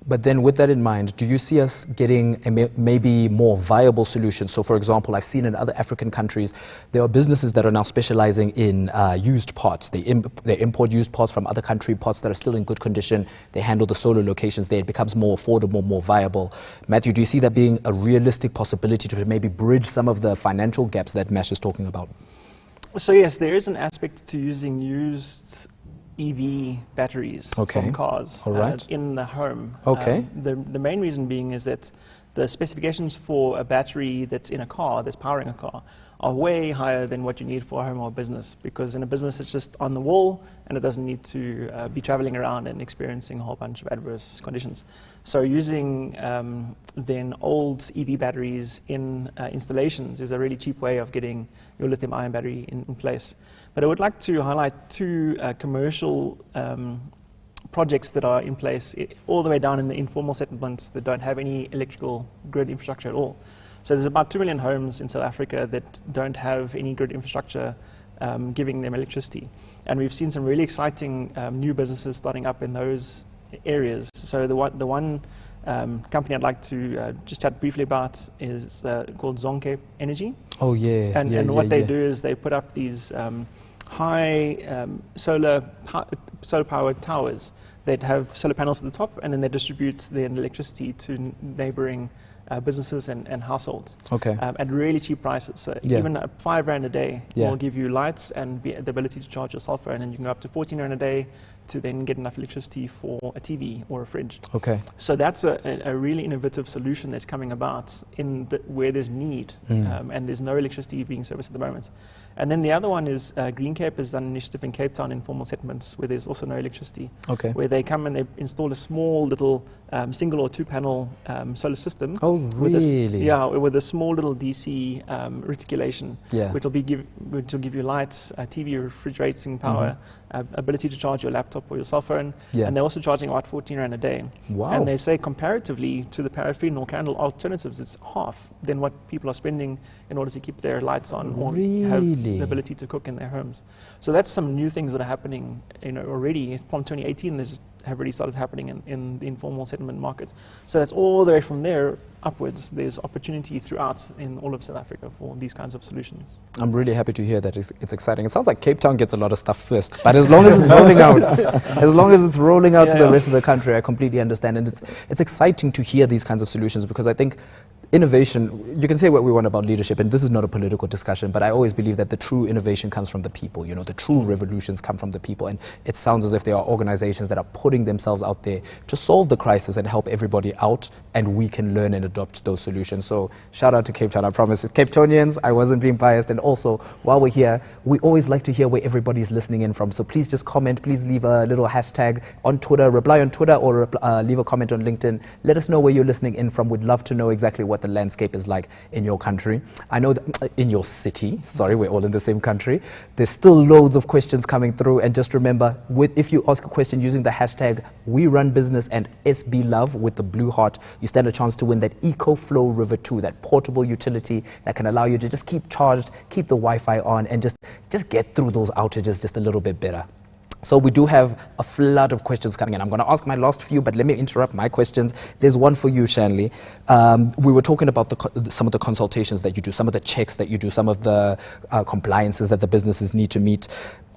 But then with that in mind, do you see us getting maybe more viable solutions? So for example, I've seen in other African countries, there are businesses that are now specializing in used parts. They import used parts from other country, parts that are still in good condition. They handle the solar locations there. It becomes more affordable, more viable. Matthew, do you see that being a realistic possibility to maybe bridge some of the financial gaps that Mash is talking about? So yes, there is an aspect to using used EV batteries from cars in the home. The main reason being is that the specifications for a battery that's in a car, that's powering a car, are way higher than what you need for a home or business, because in a business it's just on the wall and it doesn't need to be traveling around and experiencing a whole bunch of adverse conditions. So using then old EV batteries in installations is a really cheap way of getting your lithium-ion battery in place. But I would like to highlight two commercial projects that are in place all the way down in the informal settlements that don't have any electrical grid infrastructure at all. So there's about 2 million homes in South Africa that don't have any grid infrastructure giving them electricity. And we've seen some really exciting new businesses starting up in those areas. So the one company I'd like to just chat briefly about is called Zonke Energy. Oh yeah. And what they do is they put up these high solar-powered towers that have solar panels at the top, and then they distribute the electricity to neighboring businesses and households at really cheap prices. So even R5 a day will give you lights and the ability to charge your cell phone, and you can go up to 14 Rand a day to then get enough electricity for a TV or a fridge. So that's a really innovative solution that's coming about where there's need and there's no electricity being serviced at the moment. And then the other one is Green Cape has done an initiative in Cape Town, informal settlements, where there's also no electricity, where they come and they install a small little single or 2-panel solar system. Oh, really? With a small little DC reticulation, which will give you lights, TV, refrigerating power, ability to charge your laptop or your cell phone, and they're also charging about 14 Rand a day. Wow. And they say comparatively to the paraffin or candle alternatives, it's half than what people are spending in order to keep their lights on or have the ability to cook in their homes. So that's some new things that are happening already. From 2018, have already started happening in the informal settlement market. So that's all the way from there upwards. There's opportunity throughout in all of South Africa for these kinds of solutions. I'm really happy to hear that. It's exciting. It sounds like Cape Town gets a lot of stuff first, but as long as it's rolling out, to the rest of the country, I completely understand. And it's exciting to hear these kinds of solutions, because I think innovation, you can say what we want about leadership, and this is not a political discussion, but I always believe that the true innovation comes from the people. You know, the true revolutions come from the people, and it sounds as if there are organizations that are putting themselves out there to solve the crisis and help everybody out, and we can learn and adopt those solutions. So shout out to Cape Town. I promise, Cape Townians, I wasn't being biased. And also, while we're here, we always like to hear where everybody's listening in from. So please just comment, please leave a little hashtag on Twitter, reply on Twitter, or leave a comment on LinkedIn. Let us know where you're listening in from. We'd love to know exactly what the landscape is like in your country. I know that in your city, sorry, we're all in the same country. There's still loads of questions coming through. And just remember, if you ask a question using the hashtag WeRunBusiness and SBLove with the blue heart, you stand a chance to win that EcoFlow River 2, that portable utility that can allow you to just keep charged, keep the Wi-Fi on, and just get through those outages just a little bit better. So we do have a flood of questions coming in. I'm going to ask my last few, but let me interrupt my questions. There's one for you, Shanley. We were talking about some of the consultations that you do, some of the checks that you do, some of the compliances that the businesses need to meet.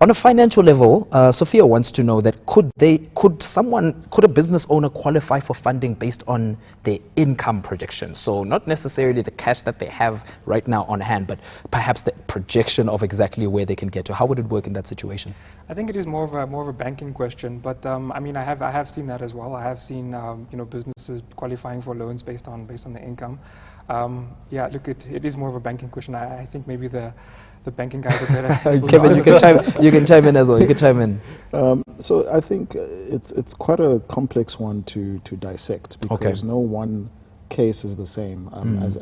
On a financial level, Sophia wants to know that could a business owner qualify for funding based on their income projections? So not necessarily the cash that they have right now on hand, but perhaps the projection of exactly where they can get to. How would it work in that situation? I think it is more of a banking question, but I mean, I have seen that as well. I have seen businesses qualifying for loans based on the income. Yeah, look, it is more of a banking question. I think maybe the banking guys are better. Kevin, you can chime in as well. You can chime in. So I think it's quite a complex one to dissect, because no one case is the same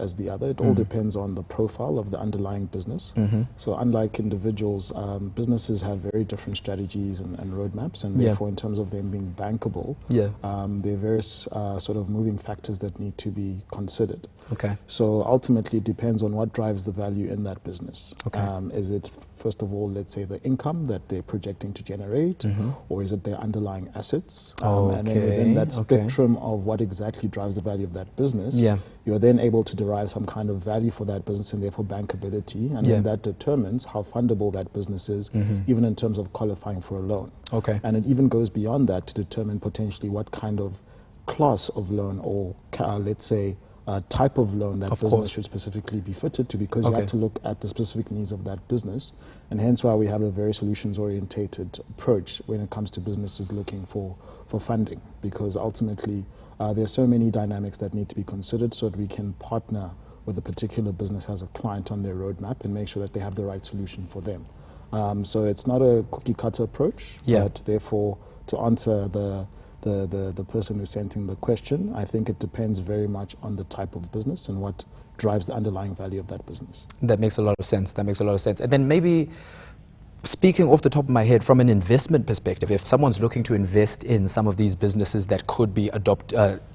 as the other. It all depends on the profile of the underlying business. So unlike individuals, businesses have very different strategies and roadmaps, and therefore in terms of them being bankable, there are various sort of moving factors that need to be considered. Okay. So ultimately it depends on what drives the value in that business. Okay. Is it, first of all, let's say the income that they're projecting to generate, or is it their underlying assets? And then within that spectrum of what exactly drives the value of that business, you're then able to derive some kind of value for that business and therefore bankability, and then that determines how fundable that business is, even in terms of qualifying for a loan. Okay. And it even goes beyond that to determine potentially what kind of class of loan, or let's say type of loan that business should specifically be fitted to, because you have to look at the specific needs of that business, and hence why we have a very solutions-orientated approach when it comes to businesses looking for funding, because ultimately there are so many dynamics that need to be considered so that we can partner with a particular business as a client on their roadmap and make sure that they have the right solution for them. So it's not a cookie-cutter approach, but therefore to answer the person who sent in the question, I think it depends very much on the type of business and what drives the underlying value of that business. That makes a lot of sense. That makes a lot of sense. And then maybe, speaking off the top of my head, from an investment perspective, if someone's looking to invest in some of these businesses that could be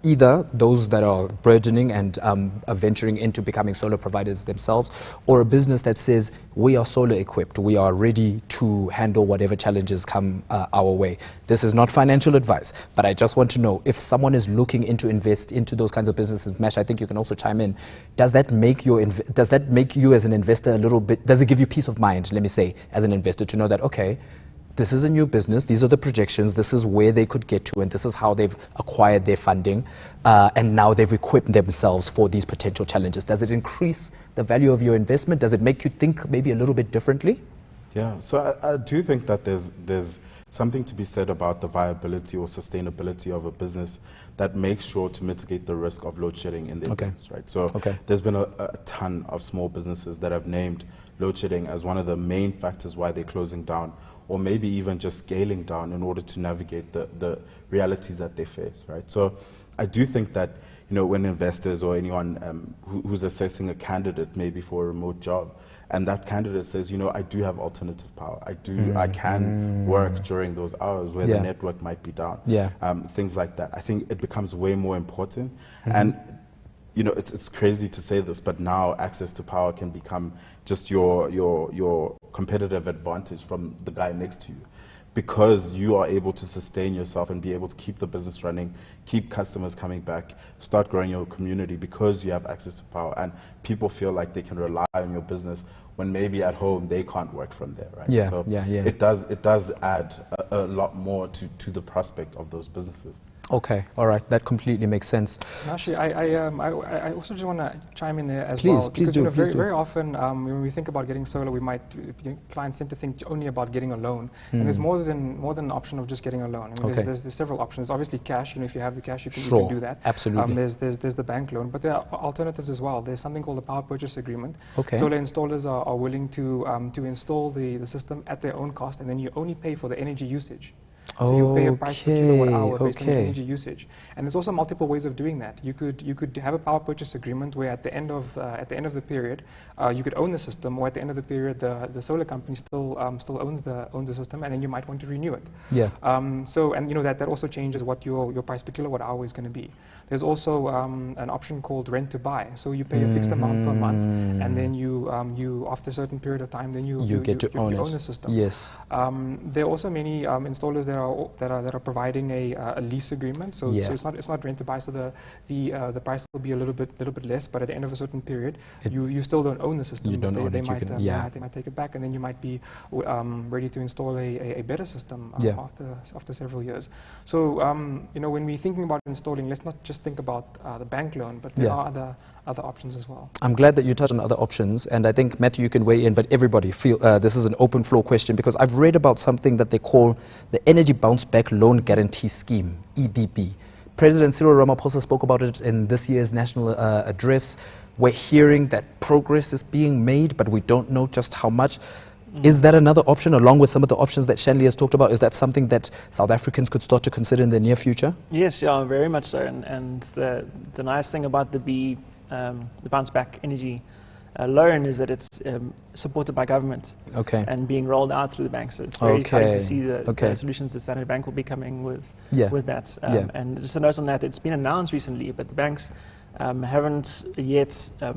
either those that are burgeoning and are venturing into becoming solar providers themselves, or a business that says, we are solar equipped, we are ready to handle whatever challenges come our way. This is not financial advice, but I just want to know, if someone is looking to invest into those kinds of businesses, Mesh, I think you can also chime in, does that make you as an investor a little bit, does it give you peace of mind, let me say, as an investor, to know that, okay, this is a new business, these are the projections, this is where they could get to, and this is how they've acquired their funding, and now they've equipped themselves for these potential challenges? Does it increase the value of your investment? Does it make you think maybe a little bit differently? Yeah, so I do think that there's something to be said about the viability or sustainability of a business that makes sure to mitigate the risk of load shedding in their business, right? So there's been a ton of small businesses that have named load shedding as one of the main factors why they're closing down, or maybe even just scaling down in order to navigate the realities that they face, right? So I do think that, when investors or anyone who's assessing a candidate maybe for a remote job, and that candidate says, I do have alternative power, I can work during those hours where the network might be down, things like that, I think it becomes way more important. And it's crazy to say this, but now access to power can become just your competitive advantage from the guy next to you, because you are able to sustain yourself and be able to keep the business running, keep customers coming back, start growing your community, because you have access to power and people feel like they can rely on your business when maybe at home they can't work from there, right? Yeah, So yeah. it does add a lot more to the prospect of those businesses. Okay, all right, that completely makes sense. Actually, I also just want to chime in there as Please, well. please Because, do, you know, please very, do. very often when we think about getting solar, clients tend to think only about getting a loan. And there's more than an option of just getting a loan. I mean, Okay. there's several options. Obviously, cash. You know, if you have the cash, you Sure, can do that. absolutely. There's the bank loan, but there are alternatives as well. There's something called the power purchase agreement. Okay. Solar installers are willing to install the system at their own cost, and then you only pay for the energy usage. So you pay a price per kilowatt hour based on your energy usage, and there's also multiple ways of doing that. You could have a power purchase agreement where at the end of the period, you could own the system, or at the end of the period, the solar company still owns the system, and then you might want to renew it. Yeah. So and you know that also changes what your price per kilowatt hour is going to be. There's also an option called rent to buy. So you pay a fixed amount per month, and then you after a certain period of time, then you get to own the system. Yes. There are also many installers that are providing a lease agreement. So, Yeah. so it's not rent to buy. So the price will be a little bit less, but at the end of a certain period, you still don't own the system. You don't own it, you can- yeah. They might take it back, and then you might be ready to install a better system Yeah. after several years. So you know, when we're thinking about installing, let's not just think about the bank loan, but there Yeah. are other options as well. I'm glad that you touched on other options, and I think, Matthew, you can weigh in, but everybody, feel this is an open floor question, because I've read about something that they call the Energy Bounce Back Loan Guarantee Scheme, EBB. President Cyril Ramaphosa spoke about it in this year's national address. We're hearing that progress is being made, but we don't know just how much. Is that another option, along with some of the options that Shanley has talked about? Is that something that South Africans could start to consider in the near future? Yes, yeah, very much so. And the nice thing about the bounce back energy loan is that it's supported by government, Okay. and being rolled out through the banks. So it's very exciting Okay. to see the Okay. solutions the Standard Bank will be coming with Yeah. with that. Yeah. And just a note on that, it's been announced recently, but the banks haven't yet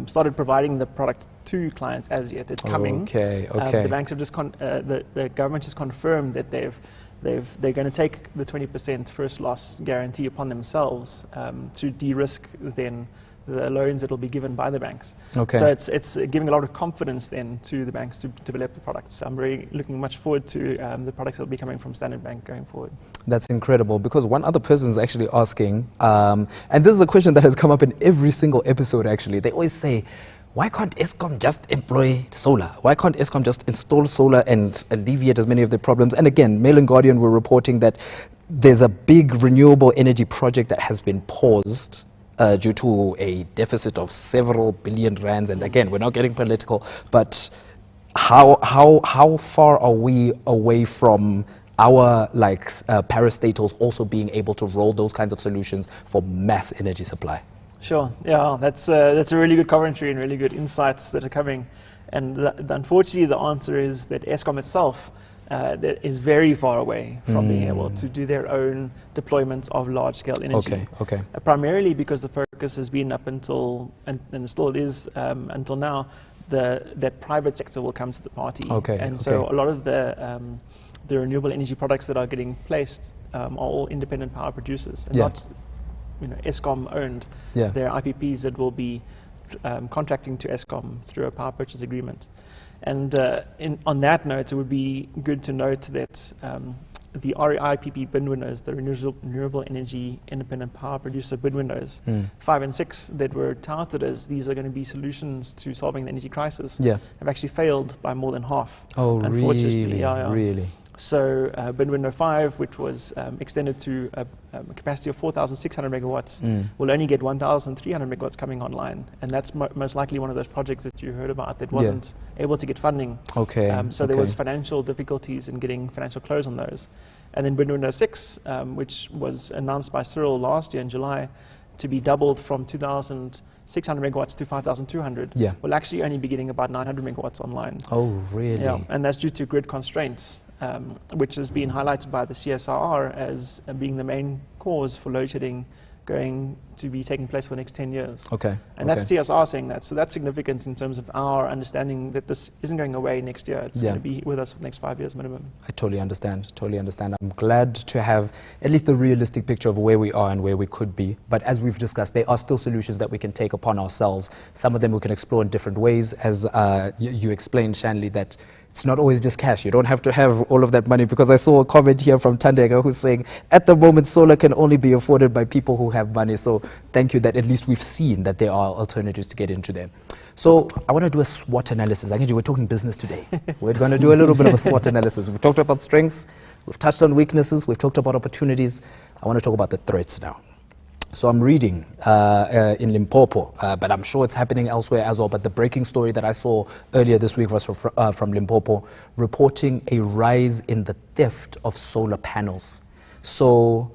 started providing the product to clients as yet. It's coming. Okay, The okay. banks have just the government has confirmed that they're going to take the 20% first loss guarantee upon themselves to de-risk then the loans that will be given by the banks. Okay. So it's giving a lot of confidence then to the banks to develop the products. I'm really looking much forward to the products that will be coming from Standard Bank going forward. That's incredible, because one other person is actually asking, and this is a question that has come up in every single episode actually. They always say, why can't Eskom just employ solar? Why can't Eskom just install solar and alleviate as many of the problems? And again, Mail and Guardian were reporting that there's a big renewable energy project that has been paused due to a deficit of several billion rands. And again, we're not getting political, but how far are we away from our parastatals also being able to roll those kinds of solutions for mass energy supply? Sure. Yeah, that's a really good commentary and really good insights that are coming. And unfortunately, the answer is that Eskom itself that is very far away from being able to do their own deployments of large-scale energy. Okay. Primarily because the focus has been up until, and still is until now, that private sector will come to the party. So a lot of the renewable energy products that are getting placed are all independent power producers, and not Eskom owned. They're IPPs that will be contracting to Eskom through a power purchase agreement. And on that note, it would be good to note that the REIPP bid windows, the Renewable Energy Independent Power Producer bid windows, 5 and 6, that were touted as these are going to be solutions to solving the energy crisis, have actually failed by more than half. Oh, unfortunately. Really? So bid window 5, which was extended to a capacity of 4,600 megawatts, will only get 1,300 megawatts coming online. And that's most likely one of those projects that you heard about that wasn't able to get funding. So there was financial difficulties in getting financial close on those. And then bid window 6, which was announced by Cyril last year in July, to be doubled from 2,600 megawatts to 5,200, will actually only be getting about 900 megawatts online. Oh, really? Yeah, and that's due to grid constraints, which has been highlighted by the CSIR as being the main cause for load shedding going to be taking place for the next 10 years. Okay. And that's CSR saying that. So that's significant in terms of our understanding that this isn't going away next year. It's going to be with us for the next 5 years minimum. I totally understand. Totally understand. I'm glad to have at least the realistic picture of where we are and where we could be. But as we've discussed, there are still solutions that we can take upon ourselves. Some of them we can explore in different ways. As you explained, Shanley, that it's not always just cash. You don't have to have all of that money, because I saw a comment here from Tandega who's saying, at the moment, solar can only be afforded by people who have money. So thank you that at least we've seen that there are alternatives to get into there. So I want to do a SWOT analysis. I think we're talking business today. We're going to do a little bit of a SWOT analysis. We've talked about strengths. We've touched on weaknesses. We've talked about opportunities. I want to talk about the threats now. So I'm reading in Limpopo, but I'm sure it's happening elsewhere as well. But the breaking story that I saw earlier this week was from Limpopo, reporting a rise in the theft of solar panels. So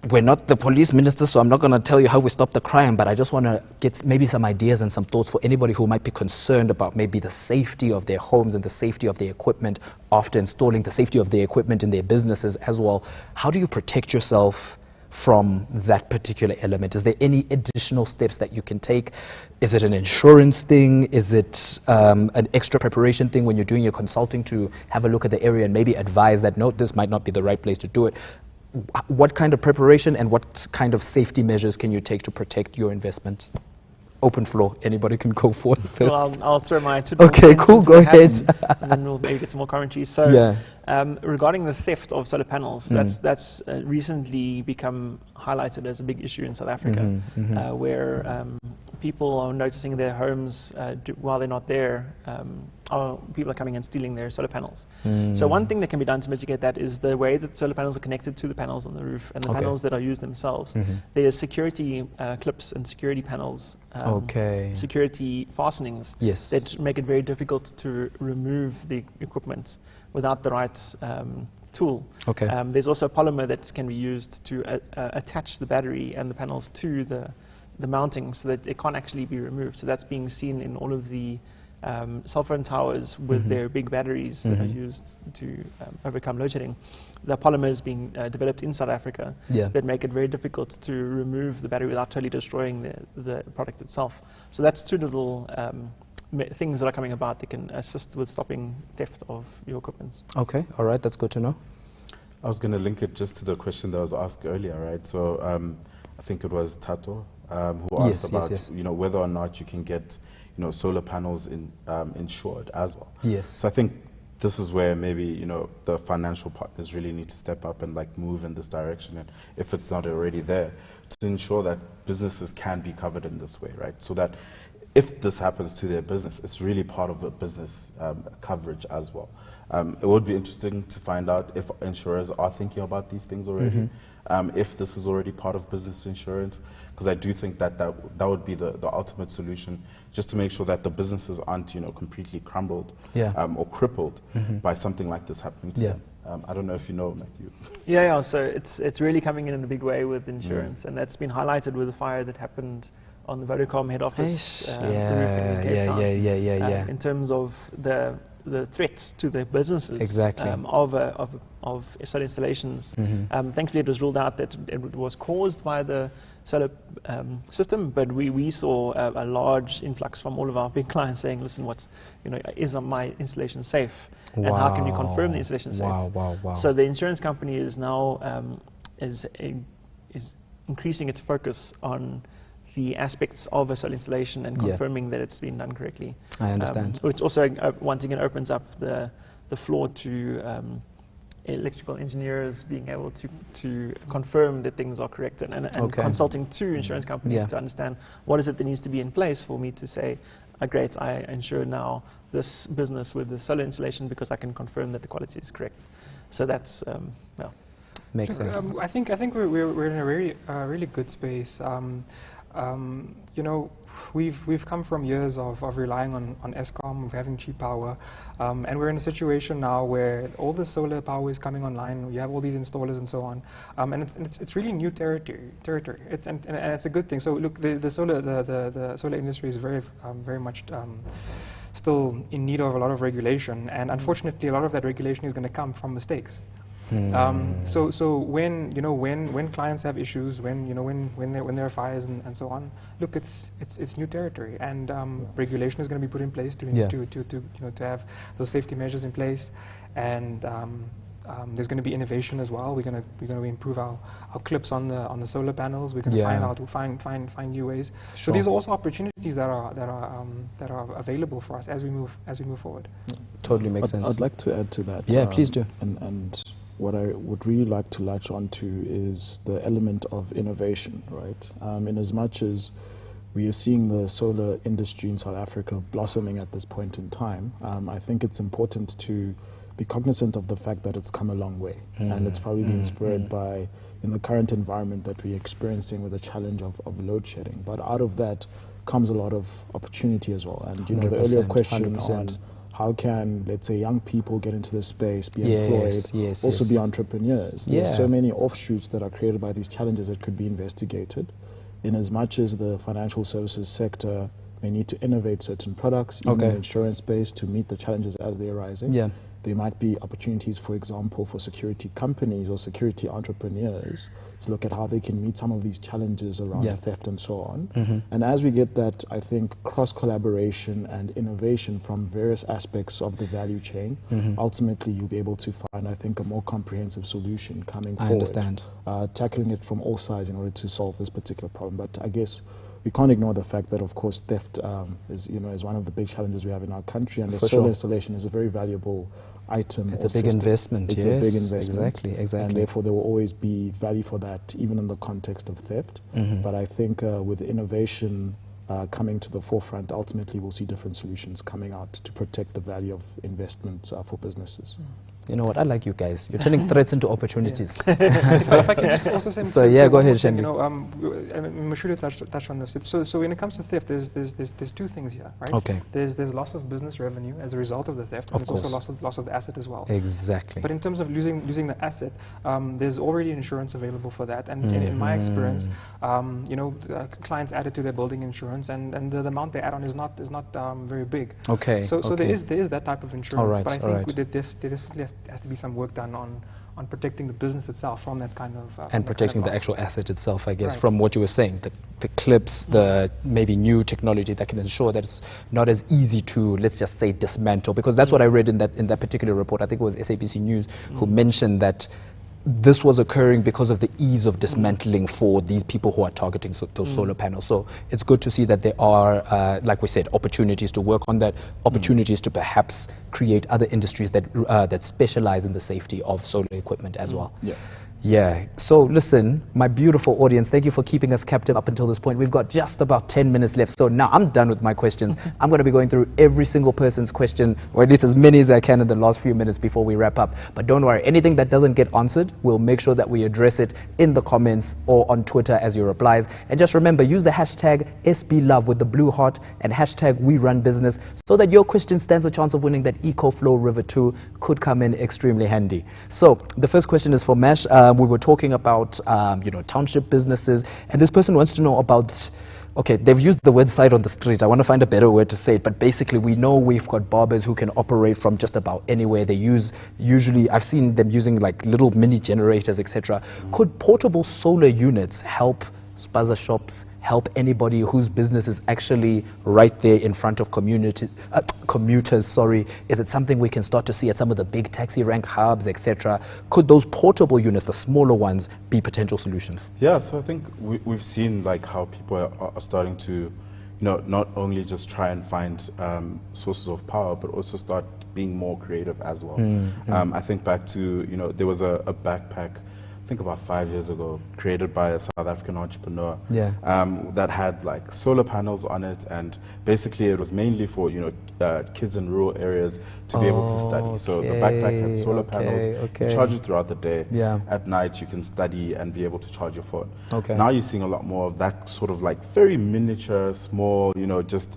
we're not the police minister, so I'm not going to tell you how we stop the crime, but I just want to get maybe some ideas and some thoughts for anybody who might be concerned about maybe the safety of their homes and the safety of their equipment after installing, the safety of their equipment in their businesses as well. How do you protect yourself from that particular element? Is there any additional steps that you can take? Is it an insurance thing? Is it an extra preparation thing when you're doing your consulting to have a look at the area and maybe advise that, no, this might not be the right place to do it? What kind of preparation and what kind of safety measures can you take to protect your investment? Open floor. Anybody can go forward first. Well, I'll throw my two Okay, cool. Go ahead. And then we'll maybe get some more commentary. So, regarding the theft of solar panels, that's recently become highlighted as a big issue in South Africa, where people are noticing their homes while they're not there. People are coming and stealing their solar panels. So one thing that can be done to mitigate that is the way that solar panels are connected to the panels on the roof and the panels that are used themselves. There's security clips and security panels, security fastenings that make it very difficult to remove the equipment without the right tool. There's also a polymer that can be used to attach the battery and the panels to the mounting so that it can't actually be removed. So that's being seen in all of the cell phone towers with their big batteries that are used to overcome load shedding. The polymers being developed in South Africa that make it very difficult to remove the battery without totally destroying the product itself. So that's two little things that are coming about that can assist with stopping theft of your equipment. Okay, all right, that's good to know. I was going to link it just to the question that was asked earlier, right? So I think it was Tato who asked about you know, whether or not you can get solar panels insured as well. So I think this is where maybe the financial partners really need to step up and like move in this direction, and if it's not already there, to ensure that businesses can be covered in this way, right? So that if this happens to their business, it's really part of the business coverage as well. It would be interesting to find out if insurers are thinking about these things already, if this is already part of business insurance, because I do think that would be the ultimate solution, just to make sure that the businesses aren't completely crumbled or crippled by something like this happening to them. I don't know if you know, Matthew. Yeah, so it's really coming in a big way with insurance, and that's been highlighted with the fire that happened on the Vodacom head office roof in Cape Town. In terms of the threats to the businesses of solar installations. Thankfully, it was ruled out that it was caused by the solar system, but we saw a large influx from all of our big clients saying, "Listen, is my installation safe, and how can you confirm the installation safe?" So the insurance company is now is increasing its focus on the aspects of a solar installation and confirming that it's been done correctly. I understand. Which also, once again, opens up the floor to electrical engineers being able to confirm that things are correct and consulting to insurance companies to understand what is it that needs to be in place for me to say, great, I insure now this business with the solar installation because I can confirm that the quality is correct. So that's, makes sense. I think we're in a really good space. We've come from years of relying on Eskom, of having cheap power, and we're in a situation now where all the solar power is coming online. You have all these installers and so on, and it's really new territory. It's a good thing. So look, the solar industry is very much still in need of a lot of regulation, and unfortunately, a lot of that regulation is going to come from mistakes. So when when clients have issues, when there are fires and so on, look, it's new territory, and regulation is going to be put in place to have those safety measures in place, and there's going to be innovation as well. We're going to improve our clips on the solar panels. We're going to find new ways. So these are also opportunities that are available for us as we move forward. Totally makes sense. I'd like to add to that. Yeah, please do. And what I would really like to latch onto is the element of innovation, right? In as much as we are seeing the solar industry in South Africa blossoming at this point in time, I think it's important to be cognizant of the fact that it's come a long way, and it's probably been spurred by, in the current environment that we're experiencing with the challenge of load shedding. But out of that comes a lot of opportunity as well. And the earlier question 100%. on how can, let's say, young people get into this space, be employed, also be entrepreneurs. There's so many offshoots that are created by these challenges that could be investigated. In as much as the financial services sector may need to innovate certain products, even in the insurance space, to meet the challenges as they're arising. There might be opportunities, for example, for security companies or security entrepreneurs to look at how they can meet some of these challenges around theft and so on. And as we get that, I think, cross-collaboration and innovation from various aspects of the value chain, ultimately you'll be able to find, I think, a more comprehensive solution coming forward. Understand. Tackling it from all sides in order to solve this particular problem. But I guess we can't ignore the fact that, of course, theft is one of the big challenges we have in our country, and the solar installation is a very valuable item. It's a big investment. It's a big investment. Exactly. And therefore, there will always be value for that, even in the context of theft. But I think with innovation coming to the forefront, ultimately we'll see different solutions coming out to protect the value of investment for businesses. You know what? I like you guys. You're turning threats into opportunities. If I can just also say, go ahead, Shandy. Mashuda touched on this. So when it comes to theft, there's two things here, right? Okay. There's loss of business revenue as a result of the theft, and there's also loss of the asset as well. Exactly. But in terms of losing the asset, there's already insurance available for that. And in my experience, clients add it to their building insurance, and the amount they add on is not very big. Okay. So there is that type of insurance. But I think there definitely has to be some work done on protecting the business itself from that kind of and protecting the actual asset itself, I guess, from what you were saying, the clips, the maybe new technology that can ensure that it's not as easy to, let's just say, dismantle, because that's what I read in that particular report. I think it was SABC News who mentioned that this was occurring because of the ease of dismantling for these people who are targeting those solar panels. So it's good to see that there are, like we said, opportunities to work on that, opportunities to perhaps create other industries that specialize in the safety of solar equipment as well. Yeah. So listen, my beautiful audience, thank you for keeping us captive up until this point. We've got just about 10 minutes left. So now I'm done with my questions. I'm going to be going through every single person's question, or at least as many as I can in the last few minutes before we wrap up. But don't worry, anything that doesn't get answered, we'll make sure that we address it in the comments or on Twitter as your replies. And just remember, use the hashtag SBLove with the blue heart and hashtag WeRunBusiness so that your question stands a chance of winning that EcoFlow River 2 could come in extremely handy. So the first question is for Mash. We were talking about, township businesses, and this person wants to know about, okay, they've used the word side on the street. I want to find a better word to say it, but basically we know we've got barbers who can operate from just about anywhere. They usually, I've seen them using like little mini generators, etc. Could portable solar units help spaza shops, help anybody whose business is actually right there in front of commuters? Is it something we can start to see at some of the big taxi rank hubs, etc.? Could those portable units, the smaller ones, be potential solutions? Yeah, so I think we've seen like how people are starting to, not only just try and find sources of power, but also start being more creative as well. I think back to, there was a backpack, I think about 5 years ago, created by a South African entrepreneur that had like solar panels on it, and basically it was mainly for kids in rural areas to be able to study. So the backpack had solar panels, you charge it throughout the day. At night you can study and be able to charge your phone. Now you're seeing a lot more of that sort of like very miniature, small, just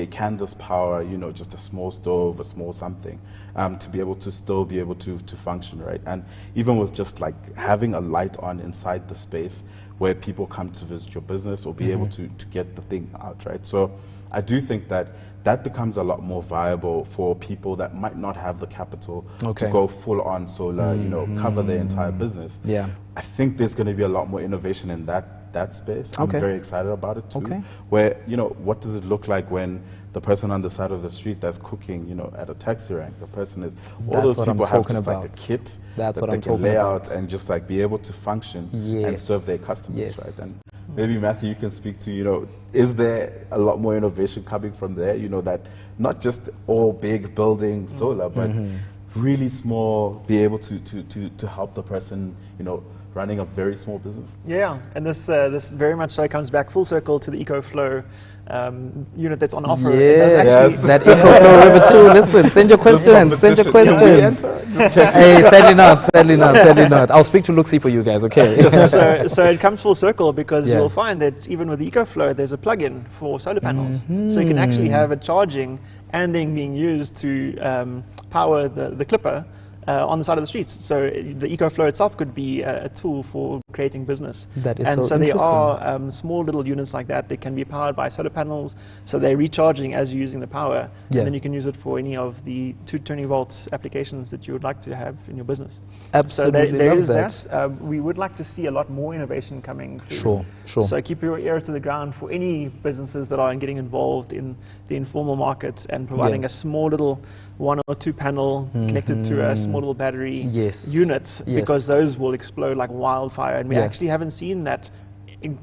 can this power, just a small stove, a small something, to be able to still be able to function, right? And even with just like having a light on inside the space where people come to visit your business or be able to get the thing out, right? So I do think that that becomes a lot more viable for people that might not have the capital to go full on solar, you know, cover their entire business. Yeah. I think there's going to be a lot more innovation in that space. I'm very excited about it too. Where, you know, what does it look like when the person on the side of the street that's cooking, you know, at a taxi rank, the person is, all those people have just like a kit that they can lay out and just like be able to function and serve their customers, right? And maybe Matthew, you can speak to, you know, is there a lot more innovation coming from there? You know, that not just all big building solar, but really small, be able to help the person, you know, running a very small business. Yeah, and this very much so comes back full circle to the EcoFlow unit that's on offer. Yes, that EcoFlow River 2. Listen, send your questions. Send your questions. Hey, sadly not. I'll speak to Luxi for you guys, okay? so it comes full circle because you'll find that even with EcoFlow, there's a plugin for solar panels. So you can actually have it charging and then being used to power the clipper on the side of the streets. So the EcoFlow itself could be a tool for creating business. That is and so there interesting. are small little units like that. They can be powered by solar panels, so they're recharging as you're using the power, and then you can use it for any of the 220-volt applications that you would like to have in your business. Absolutely, so there is that. We would like to see a lot more innovation coming through. Sure. So keep your ear to the ground for any businesses that are getting involved in the informal markets and providing a small little 1 or 2 panel connected to a small little battery units, because those will explode like wildfire, and we actually haven't seen that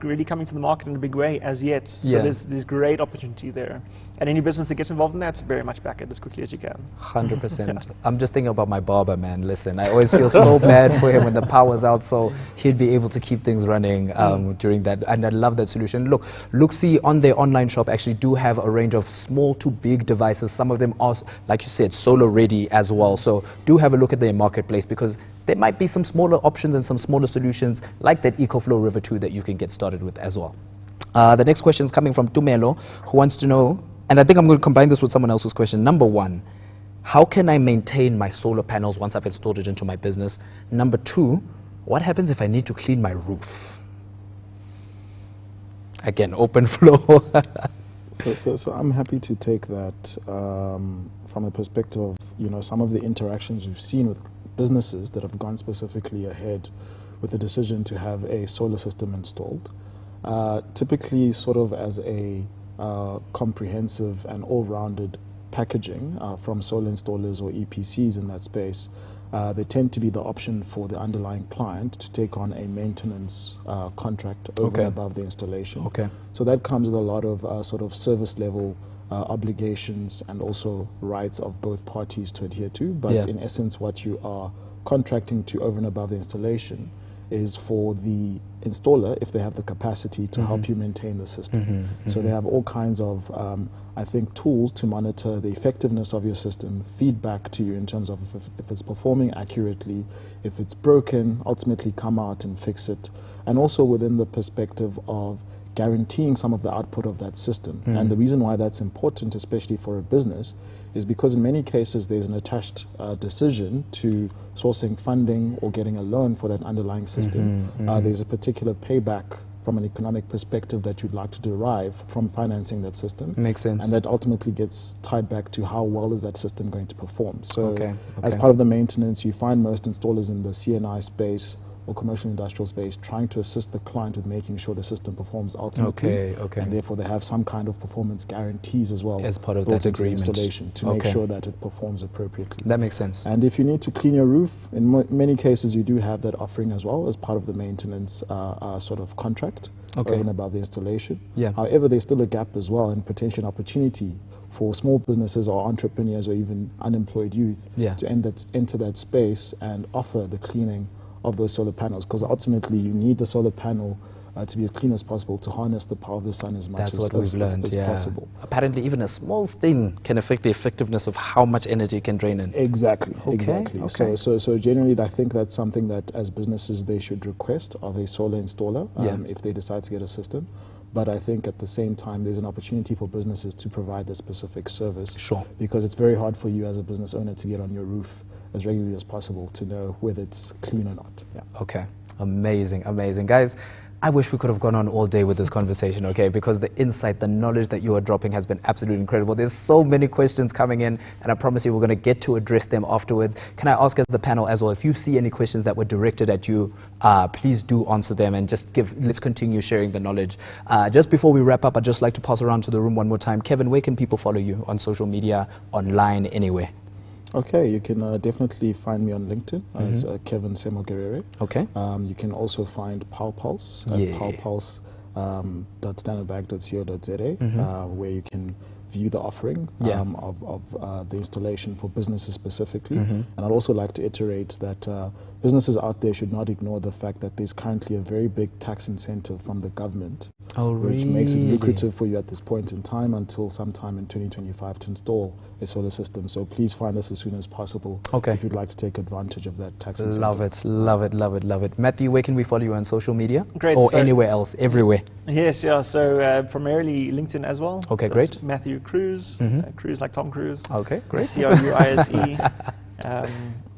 really coming to the market in a big way as yet. So there's great opportunity there. And any business that gets involved in that, very much back it as quickly as you can. 100%. I'm just thinking about my barber, man. Listen, I always feel so bad for him when the power's out, so he'd be able to keep things running during that. And I love that solution. Look, Luxi on their online shop actually do have a range of small to big devices. Some of them are, like you said, solar ready as well. So do have a look at their marketplace, because there might be some smaller options and some smaller solutions like that EcoFlow River 2 that you can get started with as well. The next question is coming from Tumelo, who wants to know, and I think I'm going to combine this with someone else's question. Number 1, how can I maintain my solar panels once I've installed it into my business? Number 2, what happens if I need to clean my roof? Again, open floor. So I'm happy to take that from the perspective of, you know, some of the interactions we've seen with businesses that have gone specifically ahead with the decision to have a solar system installed. Typically sort of as a comprehensive and all-rounded packaging from solar installers or EPCs in that space, they tend to be the option for the underlying client to take on a maintenance contract over and above the installation. So that comes with a lot of sort of service level obligations and also rights of both parties to adhere to. But in essence, what you are contracting to over and above the installation is for the installer, if they have the capacity, to help you maintain the system. So they have all kinds of, I think, tools to monitor the effectiveness of your system, feedback to you in terms of if it's performing accurately, if it's broken, ultimately come out and fix it. And also within the perspective of guaranteeing some of the output of that system. And the reason why that's important, especially for a business, is because in many cases there's an attached decision to sourcing funding or getting a loan for that underlying system. There's a particular payback from an economic perspective that you'd like to derive from financing that system. Makes sense. And that ultimately gets tied back to how well is that system going to perform. So as part of the maintenance, you find most installers in the CNI space or commercial industrial space trying to assist the client with making sure the system performs ultimately. And therefore they have some kind of performance guarantees as well as part of that agreement installation to make sure that it performs appropriately. That makes sense. And if you need to clean your roof, in many cases you do have that offering as well as part of the maintenance sort of contract over and above the installation. However, there's still a gap as well and potential opportunity for small businesses or entrepreneurs or even unemployed youth to enter that space and offer the cleaning of those solar panels, because ultimately you need the solar panel to be as clean as possible to harness the power of the sun as much as possible. Apparently even a small stain can affect the effectiveness of how much energy it can drain in. Exactly. So generally I think that's something that as businesses they should request of a solar installer if they decide to get a system. But I think at the same time there's an opportunity for businesses to provide the specific service. Because it's very hard for you as a business owner to get on your roof as regularly as possible to know whether it's clean or not. Okay, amazing, amazing. Guys, I wish we could have gone on all day with this conversation, okay? Because the insight, the knowledge that you are dropping has been absolutely incredible. There's so many questions coming in, and I promise you we're going to get to address them afterwards. Can I ask as the panel as well, if you see any questions that were directed at you, please do answer them and just let's continue sharing the knowledge. Just before we wrap up, I'd just like to pass around to the room one more time. Kevin, where can people follow you on social media, online, anywhere? Okay, you can definitely find me on LinkedIn as Kevin Semogerere. Okay. You can also find Power Pulse at powerpulse.standardbank.co.za, where you can view the offering of the installation for businesses specifically. And I'd also like to iterate that businesses out there should not ignore the fact that there's currently a very big tax incentive from the government, which makes it lucrative for you at this point in time until sometime in 2025 to install a solar system. So please find us as soon as possible if you'd like to take advantage of that tax incentive. Love it, love it, love it, love it. Matthew, where can we follow you on social media? Great. Or anywhere else, everywhere? Yes, yeah. So primarily LinkedIn as well. Okay, so great. Matthew Cruz, Cruz like Tom Cruise. Okay, great. Cruise.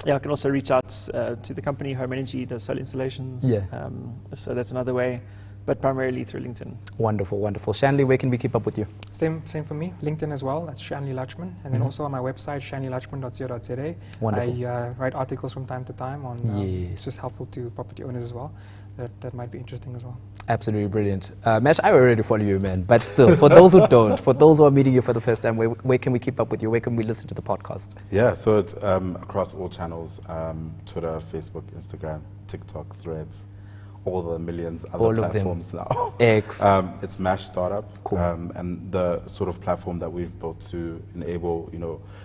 Yeah, I can also reach out to the company Home Energy, does solar installations. Yeah. So that's another way, but primarily through LinkedIn. Wonderful, wonderful. Shanley, where can we keep up with you? Same for me. LinkedIn as well. That's Shanley Lachman, and then also on my website shanleylachman.co.za. Wonderful. I write articles from time to time on. Yes. It's just helpful to property owners as well. That might be interesting as well. Absolutely brilliant. Mesh, I already follow you, man. But still, for those who don't, for those who are meeting you for the first time, where can we keep up with you? Where can we listen to the podcast? Yeah, so it's across all channels, Twitter, Facebook, Instagram, TikTok, Threads, all the millions other platforms now. X. It's Mash Startup. Cool. And the sort of platform that we've built to enable,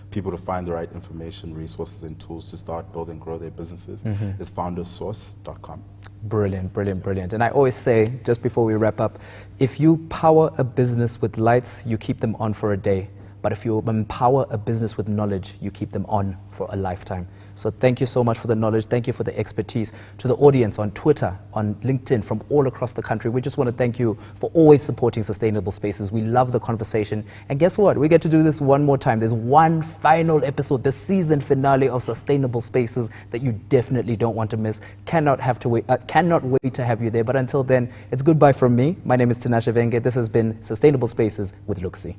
people to find the right information, resources, and tools to start, build, and grow their businesses is foundersource.com. Brilliant, brilliant, brilliant. And I always say, just before we wrap up, if you power a business with lights, you keep them on for a day. But if you empower a business with knowledge, you keep them on for a lifetime. So thank you so much for the knowledge. Thank you for the expertise. To the audience on Twitter, on LinkedIn, from all across the country, we just want to thank you for always supporting Sustainable Spaces. We love the conversation. And guess what? We get to do this one more time. There's one final episode, the season finale of Sustainable Spaces that you definitely don't want to miss. Cannot wait to have you there. But until then, it's goodbye from me. My name is Tinashe Venge. This has been Sustainable Spaces with Luxi.